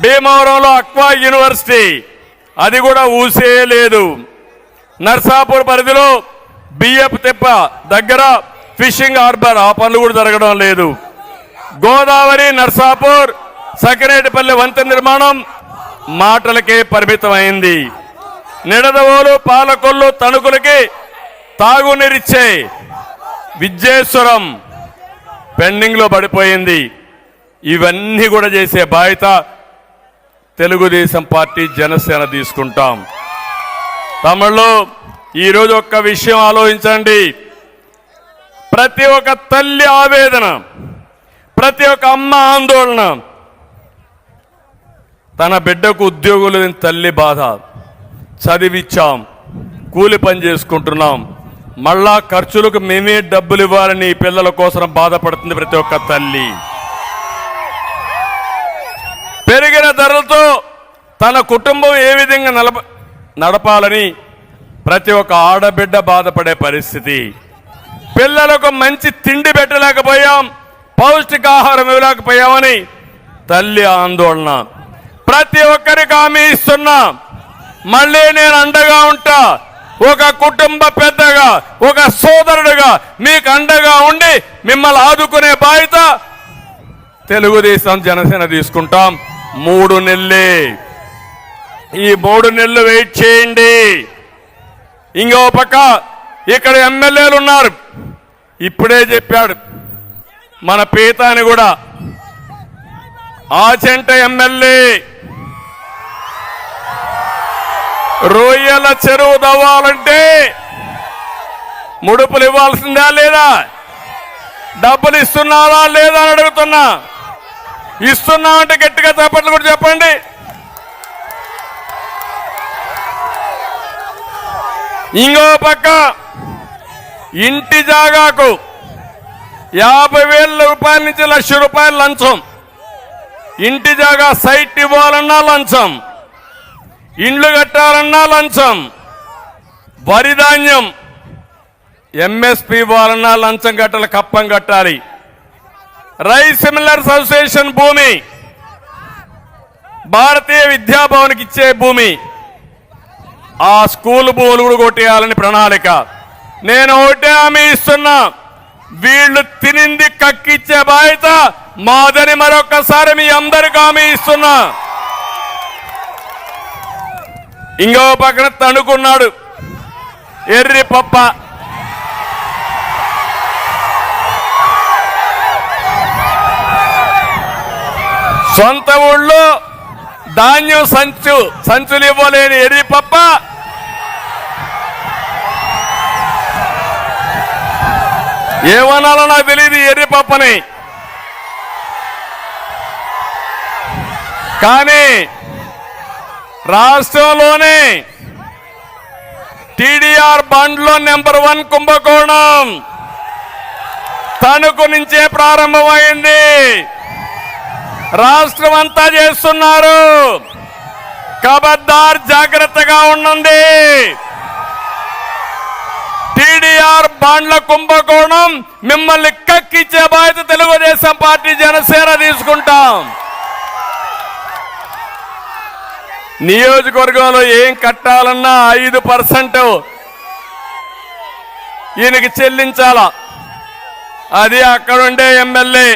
భీమవరంలో అక్వా యూనివర్సిటీ, అది కూడా ఊసే లేదు. నర్సాపూర్ పరిధిలో బియ్యపు తిప్ప దగ్గర ఫిషింగ్ హార్బర్, ఆ పనులు కూడా జరగడం లేదు. గోదావరి, నర్సాపూర్, సకినేటిపల్లి వంతెన నిర్మాణం మాటలకే పరిమితమైంది. నిడదవోలు, పాలకొల్లు, తణుకులకి తాగునీరిచ్చే విద్యేశ్వరం పెండింగ్ లో పడిపోయింది. ఇవన్నీ కూడా చేసే బాధ్యత తెలుగుదేశం పార్టీ జనసేన తీసుకుంటాం. తమిళలో ఈరోజు ఒక్క విషయం ఆలోచించండి. ప్రతి ఒక్క తల్లి ఆవేదన, ప్రతి ఒక్క అమ్మ ఆందోళన, తన బిడ్డకు ఉద్యోగం లేని తల్లి బాధ. చదివిచ్చాం, కూలి పని చేసుకుంటున్నాం, మళ్ళా ఖర్చులకు మేమే డబ్బులు ఇవ్వాలని పిల్లల కోసం బాధపడుతుంది ప్రతి ఒక్క తల్లి. పెరిగిన ధరలతో తన కుటుంబం ఏ విధంగా నడపాలని ప్రతి ఒక్క ఆడబిడ్డ బాధపడే పరిస్థితి. పిల్లలకు మంచి తిండి పెట్టలేకపోయాం, పౌష్టికాహారం ఇవ్వలేకపోయామని తల్లి ఆందోళన. ప్రతి ఒక్కరికి హామీ ఇస్తున్నా, మళ్ళీ నేను అండగా ఉంటా. ఒక కుటుంబ పెద్దగా, ఒక సోదరుడుగా మీకు అండగా ఉండి మిమ్మల్ని ఆదుకునే బాధ్యత తెలుగుదేశం జనసేన తీసుకుంటాం. 3 నెలలే, ఈ 3 నెలలు వెయిట్ చేయండి. ఇంకో పక్క ఇక్కడ ఎమ్మెల్యేలు ఉన్నారు. ఇప్పుడే చెప్పాడు మన పీతాని కూడా, ఆచెంట ఎమ్మెల్యే రొయ్యల చెరువు తవ్వాలంటే ముడుపులు ఇవ్వాల్సిందా లేదా? డబ్బులు ఇస్తున్నారా లేదా అని అడుగుతున్నా. ఇస్తున్నామంటే గట్టిగా చప్పట్లు కూడా చెప్పండి. ఇంకో పక్క ఇంటి జాగాకు 50,000 రూపాయల నుంచి 1,00,000 రూపాయలు లంచం. ఇంటి జాగా సైట్ ఇవ్వాలన్నా లంచం, ఇండ్లు కట్టాలన్నా లంచం, వరి ధాన్యం ఎంఎస్పీ ఇవ్వాలన్నా లంచం కట్టాలి, కప్పం కట్టాలి. రైస్ మిల్లర్స్ అసోసియేషన్ భూమి, భారతీయ విద్యాభవన్కి ఇచ్చే భూమి, ఆ స్కూల్ భూములు కూడా కొట్టేయాలని ప్రణాళిక. నేను ఒకటే హామీ ఇస్తున్నా, వీళ్ళు తినింది కక్కిచ్చే బాధ్యత మాదని మరొకసారి మీ అందరికి హామీ ఇస్తున్నా. ఇంకో పక్కన తణుకున్నాడు ఎర్రి పప్ప. సొంత ఊళ్ళో ధాన్యం సంచులు ఇవ్వలేని ఎర్రి పప్ప ఏమనాలో నాకు తెలియదు ఎర్రి పప్పని. కానీ రాష్ట్రంలోనే టీడీఆర్ బండ్లో నెంబర్ 1 కుంభకోణం తణుకు నుంచే ప్రారంభమైంది. రాష్ట్రం అంతా చేస్తున్నారు. ఖబర్దార్, జాగ్రత్తగా ఉండండి. టీడీఆర్ బాండ్ల కుంభకోణం మిమ్మల్ని కక్కిచ్చే బాధ్యత తెలుగుదేశం పార్టీ జనసేన తీసుకుంటాం. నియోజకవర్గంలో ఏం కట్టాలన్నా 5% ఈయనకి చెల్లించాల. అది అక్కడుండే ఎమ్మెల్యే.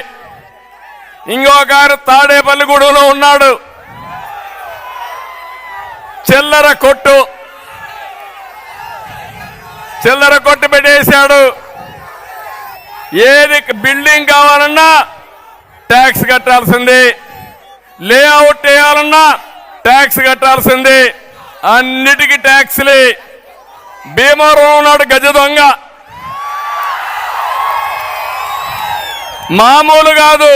ఇంకొకరు తాడేపల్లిగూడెంలో ఉన్నాడు, చిల్లర కొట్టు పెట్టేశాడు. ఏది బిల్డింగ్ కావాలన్నా ట్యాక్స్ కట్టాల్సింది, లేఅవుట్ వేయాలన్నా ట్యాక్స్ కట్టాల్సింది, అన్నిటికీ ట్యాక్స్లే. భీమవరం ఉన్నాడు గజ దొంగ, మామూలు కాదు.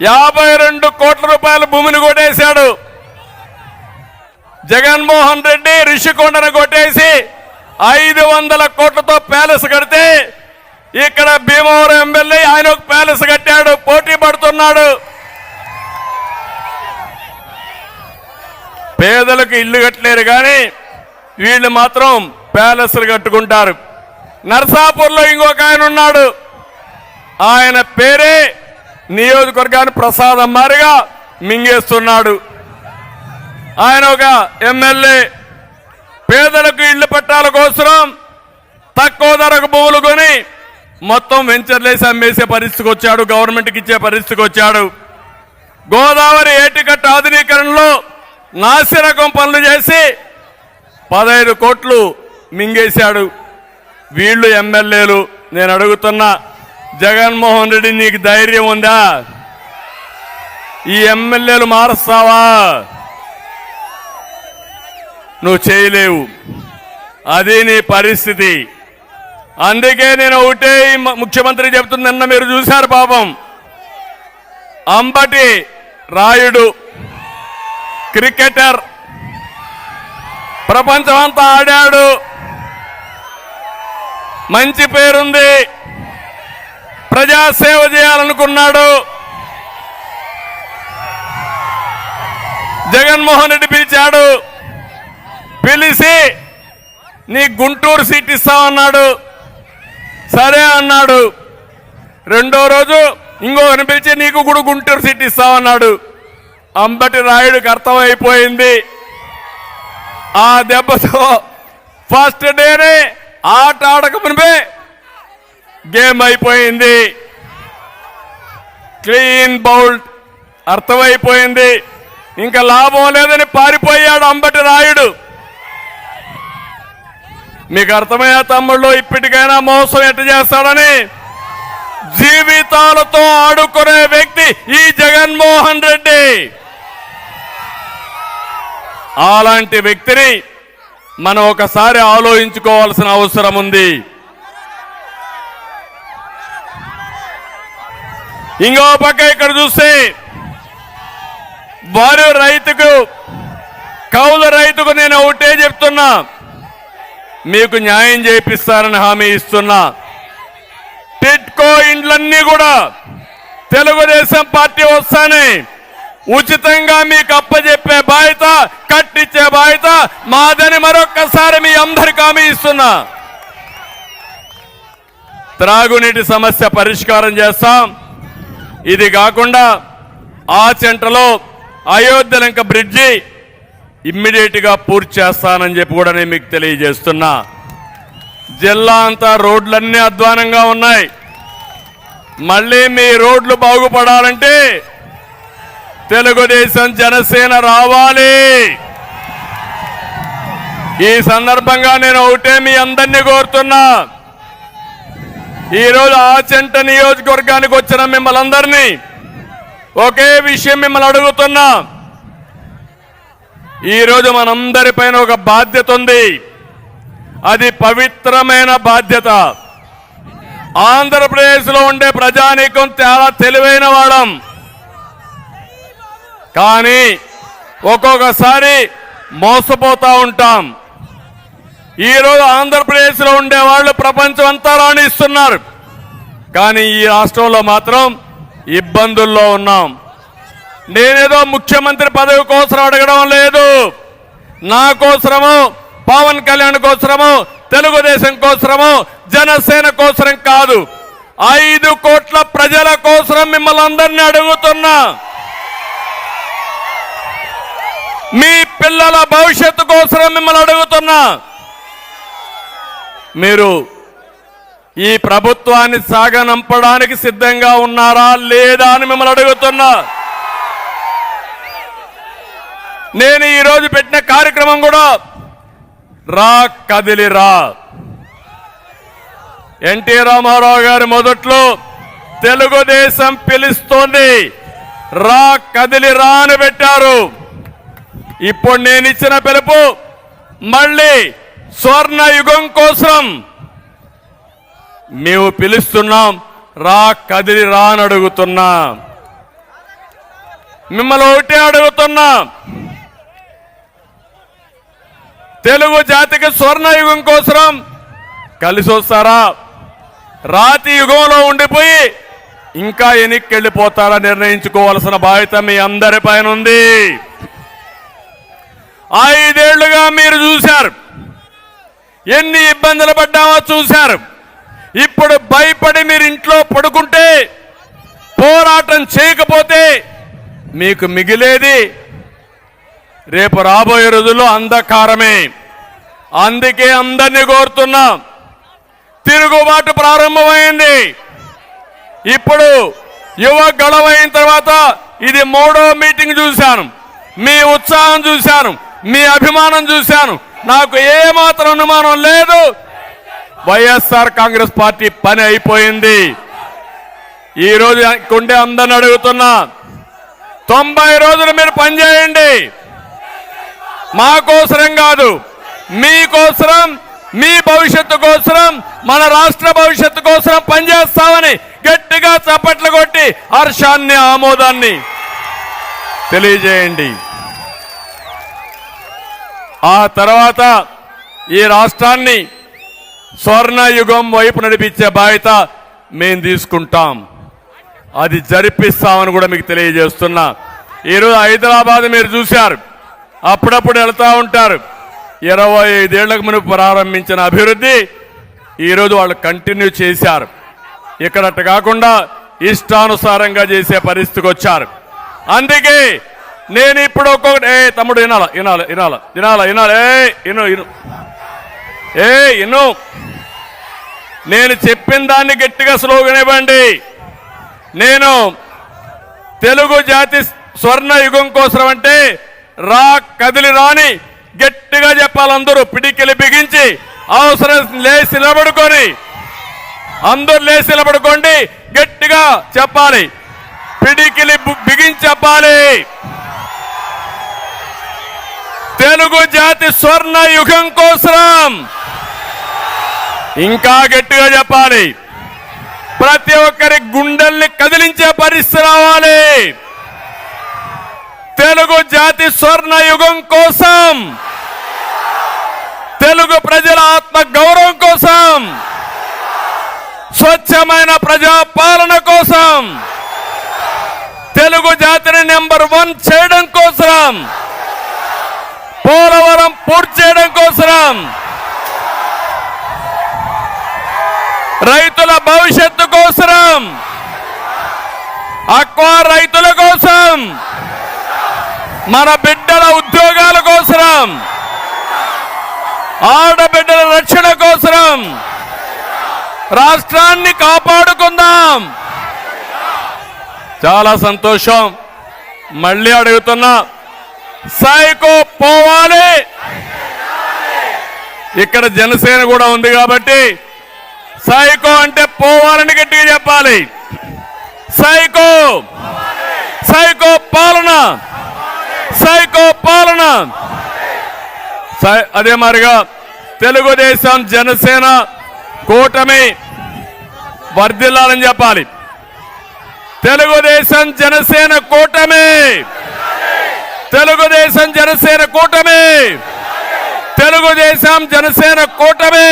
52 కోట్ల రూపాయల భూమిని కొట్టేశాడు. జగన్మోహన్ రెడ్డి రిషికొండను కొట్టేసి 500 కోట్లతో ప్యాలెస్ కడితే ఇక్కడ భీమవరం ఎమ్మెల్యే ఆయన ఒక ప్యాలెస్ కట్టాడు, పోటీ పడుతున్నాడు. పేదలకు ఇల్లు కట్టలేరు కానీ వీళ్ళు మాత్రం ప్యాలెస్లు కట్టుకుంటారు. నర్సాపూర్లో ఇంకొక ఆయన ఉన్నాడు, ఆయన పేరే నియోజకవర్గాన్ని ప్రసాదం మారిగా మింగేస్తున్నాడు. ఆయన ఒక ఎమ్మెల్యే. పేదలకు ఇళ్ల పట్టాల కోసం తక్కువ ధరకు భూములు కొని మొత్తం వెంచర్లేసి అమ్మేసే పరిస్థితికి వచ్చాడు, గవర్నమెంట్కి ఇచ్చే పరిస్థితికి వచ్చాడు. గోదావరి ఏటికట్టు ఆధునీకరణలో నాసిరకం పనులు చేసి 15 కోట్లు మింగేశాడు. వీళ్ళు ఎమ్మెల్యేలు. నేను అడుగుతున్నా, జగన్మోహన్ రెడ్డి నీకు ధైర్యం ఉందా? ఈ ఎమ్మెల్యేలు మారుస్తావా? నువ్వు చేయలేవు, అది నీ పరిస్థితి. అందుకే నేను ఒకటే ముఖ్యమంత్రి చెప్తుంది, నిన్న మీరు చూశారు పాపం, అంబటి రాయుడు క్రికెటర్, ప్రపంచమంతా ఆడాడు, మంచి పేరుంది, ప్రజాసేవ చేయాలనుకున్నాడు. జగన్మోహన్ రెడ్డి పిలిచాడు, పిలిచి నీ గుంటూరు సీట్ ఇస్తామన్నాడు. సరే అన్నాడు. రెండో రోజు ఇంకొకరిని పిలిచి నీకు కూడా గుంటూరు సీట్ ఇస్తామన్నాడు. అంబటి రాయుడికి అర్థమైపోయింది ఆ దెబ్బతో ఫస్ట్ డేనే ఆట ఆడక మునిపే గేమ్ అయిపోయింది. క్లీన్ బౌల్డ్ అర్థమైపోయింది. ఇంకా లాభం లేదని పారిపోయాడు అంబటి రాయుడు. మీకు అర్థమయ్యా తమ్ముళ్ళు, ఇప్పటికైనా మోసం ఎట్ట చేస్తాడని. జీవితాలతో ఆడుకునే వ్యక్తి ఈ జగన్మోహన్ రెడ్డి. అలాంటి వ్యక్తిని మనం ఒకసారి ఆలోచించుకోవాల్సిన అవసరం ఉంది. ఇంకో పక్క ఇక్కడ చూస్తే వారి రైతుకు, కౌలు రైతుకు నేను ఒకటే చెప్తున్నా, మీకు న్యాయం చేపిస్తారని హామీ ఇస్తున్నా. టిట్కో ఇండ్లన్నీ కూడా తెలుగుదేశం పార్టీ వస్తానే ఉచితంగా మీకు అప్పచెప్పే బాధ్యత, కట్టించే బాధ్యత మాదని మరొక్కసారి మీ అందరికి హామీ ఇస్తున్నా. త్రాగునీటి సమస్య పరిష్కారం చేస్తాం. ఇది కాకుండా ఆచంటలో అయోధ్యలంక బ్రిడ్జి ఇమ్మీడియట్ గా పూర్తి చేస్తానని చెప్పి కూడా నేను మీకు తెలియజేస్తున్నా. జిల్లా అంతా రోడ్లన్నీ అధ్వానంగా ఉన్నాయి. మళ్ళీ మీ రోడ్లు బాగుపడాలంటే తెలుగుదేశం జనసేన రావాలి. ఈ సందర్భంగా నేను ఒకటే మీ అందరినీ కోరుతున్నా, ఈరోజు ఆచంట నియోజకవర్గానికి వచ్చిన మిమ్మల్ని అందరినీ ఒకే విషయం మిమ్మల్ని అడుగుతున్నా. ఈరోజు మనందరిపైన ఒక బాధ్యత ఉంది. అది పవిత్రమైన బాధ్యత. ఆంధ్రప్రదేశ్లో ఉండే ప్రజానీకం చాలా తెలివైన వాళ్ళం, కానీ ఒక్కొక్కసారి మోసపోతా ఉంటాం. ఈరోజు ఆంధ్రప్రదేశ్లో ఉండే వాళ్ళు ప్రపంచం అంతా రాణిస్తున్నారు, కానీ ఈ రాష్ట్రంలో మాత్రం ఇబ్బందుల్లో ఉన్నాం. నేనేదో ముఖ్యమంత్రి పదవి కోసం అడగడం లేదు. నా కోసరము, పవన్ కళ్యాణ్ కోసరము, తెలుగుదేశం కోసరము, జనసేన కోసరం కాదు, 5 కోట్ల ప్రజల కోసరం మిమ్మల్ని అందరినీ అడుగుతున్నా. మీ పిల్లల భవిష్యత్తు కోసరం మిమ్మల్ని అడుగుతున్నా. మీరు ఈ ప్రభుత్వాన్ని సాగనంపడానికి సిద్ధంగా ఉన్నారా లేదా అని మిమ్మల్ని అడుగుతున్నా. నేను ఈరోజు పెట్టిన కార్యక్రమం కూడా రా కదిలిరా. ఎన్టీ రామారావు గారి మొదట్లో తెలుగుదేశం పిలుస్తోంది, రా కదిలిరా అని పెట్టారు. ఇప్పుడు నేను ఇచ్చిన పిలుపు మళ్ళీ స్వర్ణ యుగం కోసం మేము పిలుస్తున్నాం, రా కదిలిరా అని అడుగుతున్నా. మిమ్మల్ని ఒకటే అడుగుతున్నా, తెలుగు జాతికి స్వర్ణయుగం కోసం కలిసి వస్తారా, రాతి యుగంలో ఉండిపోయి ఇంకా వెనక్కి వెళ్ళిపోతారా నిర్ణయించుకోవాల్సిన బాధ్యత మీ అందరిపైన ఉంది. 5 ఏళ్లుగా మీరు చూశారు, ఎన్ని ఇబ్బందులు పడ్డామో చూశారు. ఇప్పుడు భయపడి మీరు ఇంట్లో పడుకుంటే, పోరాటం చేయకపోతే మీకు మిగిలేది రేపు రాబోయే రోజుల్లో అంధకారమే. అందుకే అందరినీ కోరుతున్నా, తిరుగుబాటు ప్రారంభమైంది. ఇప్పుడు యువ గడవైన తర్వాత ఇది 3వ మీటింగ్ చూశాను. మీ ఉత్సాహం చూశాను, మీ అభిమానం చూశాను. నాకు ఏమాత్రం అనుమానం లేదు, వైఎస్ఆర్ కాంగ్రెస్ పార్టీ పని అయిపోయింది. ఈరోజు కొండే అందరిని అడుగుతున్నా, 90 రోజులు మీరు పనిచేయండి. మా కోసరం కాదు, మీకోసరం, మీ భవిష్యత్తు కోసరం, మన రాష్ట్ర భవిష్యత్తు కోసరం పనిచేస్తామని గట్టిగా చప్పట్లు కొట్టి హర్షాన్ని, ఆమోదాన్ని తెలియజేయండి. ఆ తర్వాత ఈ రాష్ట్రాన్ని స్వర్ణ యుగం వైపు నడిపించే బాధ్యత మేము తీసుకుంటాం. అది జరిపిస్తామని కూడా మీకు తెలియజేస్తున్నా. ఈరోజు హైదరాబాద్ మీరు చూశారు, అప్పుడప్పుడు వెళ్తూ ఉంటారు. 25 ఏళ్లకు మునుపు ప్రారంభించిన అభివృద్ధి ఈరోజు వాళ్ళు కంటిన్యూ చేశారు. ఇక్కడట్టు కాకుండా ఇష్టానుసారంగా చేసే పరిస్థితికి వచ్చారు. అందుకే నేను ఇప్పుడు ఒక్కొక్కటి తమ్ముడు వినాల వినాలి వినాల వినాల వినాలి ఇను ఇను ఇను నేను చెప్పిన దాన్ని గట్టిగా స్లోగన్ ఇవ్వండి. నేను తెలుగు జాతి స్వర్ణ యుగం కోసం అంటే రా కదిలి రాని గట్టిగా చెప్పాలి. అందరూ పిడికిలి బిగించి అవసరం లేచి నిలబడుకొని అందరూ లేచి నిలబడుకోండి. గట్టిగా చెప్పాలి. పిడికిలి బిగించి చెప్పాలి. తెలుగు జాతి స్వర్ణ యుగం కోసం ఇంకా గట్టిగా చెప్పాలి. ప్రతి ఒక్కరి గుండెల్ని కదిలించే పరిస్థితి రావాలి. తెలుగు జాతి స్వర్ణ యుగం కోసం, తెలుగు ప్రజల ఆత్మ గౌరవం కోసం, స్వచ్ఛమైన ప్రజా పాలన కోసం, తెలుగు జాతిని నెంబర్ 1 చేయడం కోసం, పోలవరం పూర్తి చేయడం కోసం, రైతుల భవిష్యత్తు కోసం, అక్వా రైతుల కోసం, మన బిడ్డల ఉద్యోగాల కోసం, ఆడబిడ్డల రక్షణ కోసం రాష్ట్రాన్ని కాపాడుకుందాం. చాలా సంతోషం. మళ్ళీ అడుగుతున్నా, సైకో పోవాలి. ఇక్కడ జనసేన కూడా ఉంది కాబట్టి సైకో అంటే పోవాలని గట్టిగా చెప్పాలి. సైకో, సైకో పాలన, సైకో పాలన. అదే మాదిరిగా తెలుగుదేశం జనసేన కూటమి వర్ధిల్లాలని చెప్పాలి. తెలుగుదేశం జనసేన కూటమి, తెలుగుదేశం జనసేన కూటమి, తెలుగుదేశం జనసేన కూటమి.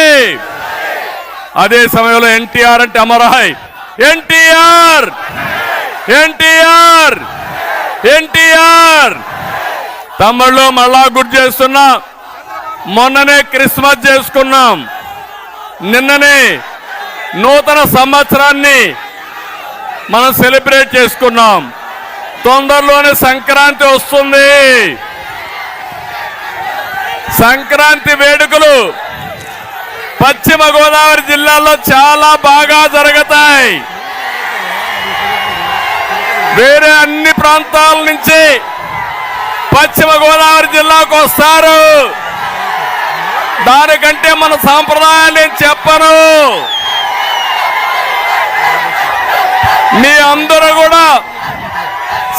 అదే సమయంలో ఎన్టీఆర్ అంటే అమరాయ్. ఎన్టీఆర్, ఎన్టీఆర్, ఎన్టీఆర్. తమ్ముళ్ళు మళ్ళా గుర్తు చేస్తున్నా, మొన్ననే క్రిస్మస్ చేసుకున్నాం, నిన్ననే నూతన సంవత్సరాన్ని మనం సెలబ్రేట్ చేసుకున్నాం. తొందరలోనే సంక్రాంతి వస్తుంది. సంక్రాంతి వేడుకలు పశ్చిమ గోదావరి జిల్లాలో చాలా బాగా జరుగుతాయి. వేరే అన్ని ప్రాంతాల నుంచి పశ్చిమ గోదావరి జిల్లాకు వస్తారు. దానికంటే మన సాంప్రదాయాలు నేను చెప్పను. మీ అందరూ కూడా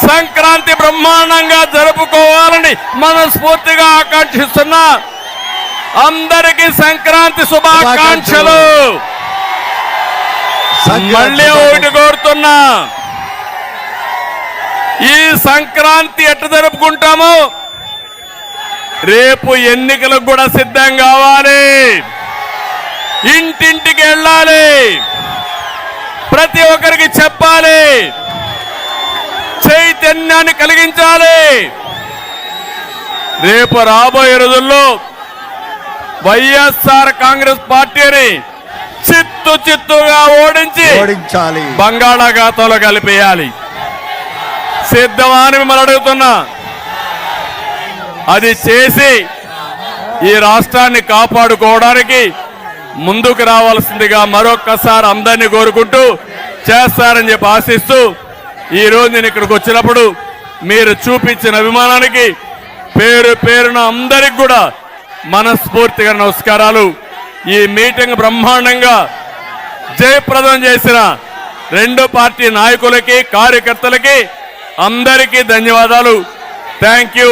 సంక్రాంతి బ్రహ్మాండంగా జరుపుకోవాలని మనస్ఫూర్తిగా ఆకాంక్షిస్తున్నా. అందరికీ సంక్రాంతి శుభాకాంక్షలు. మళ్ళీ ఒకటి కోరుతున్నా, ఈ సంక్రాంతి ఎట్లా జరుపుకుంటామో రేపు ఎన్నికలకు కూడా సిద్ధం కావాలి. ఇంటింటికి వెళ్ళాలి, ప్రతి ఒక్కరికి చెప్పాలి, చైతన్యాన్ని కలిగించాలి. రేపు రాబోయే రోజుల్లో వైఎస్ఆర్ కాంగ్రెస్ పార్టీని చిత్తుగా ఓడించాలి, బంగాళాఖాతంలో కలిపేయాలి. సిద్ధమా అని మిమ్మల్ని అడుగుతున్నా. అది చేసి ఈ రాష్ట్రాన్ని కాపాడుకోవడానికి ముందుకు రావాల్సిందిగా మరొక్కసారి అందరినీ కోరుకుంటూ చేస్తారని చెప్పి ఆశిస్తూ, ఈరోజు నేను ఇక్కడికి వచ్చినప్పుడు మీరు చూపించిన అభిమానానికి పేరు పేరున అందరికి కూడా మనస్ఫూర్తిగా నమస్కారాలు. ఈ మీటింగ్ బ్రహ్మాండంగా జయప్రదం చేసిన రెండు పార్టీ నాయకులకి, కార్యకర్తలకి అందరికీ ధన్యవాదాలు. Thank you.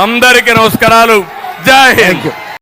అందరికీ నమస్కారాలు. జై హింద్.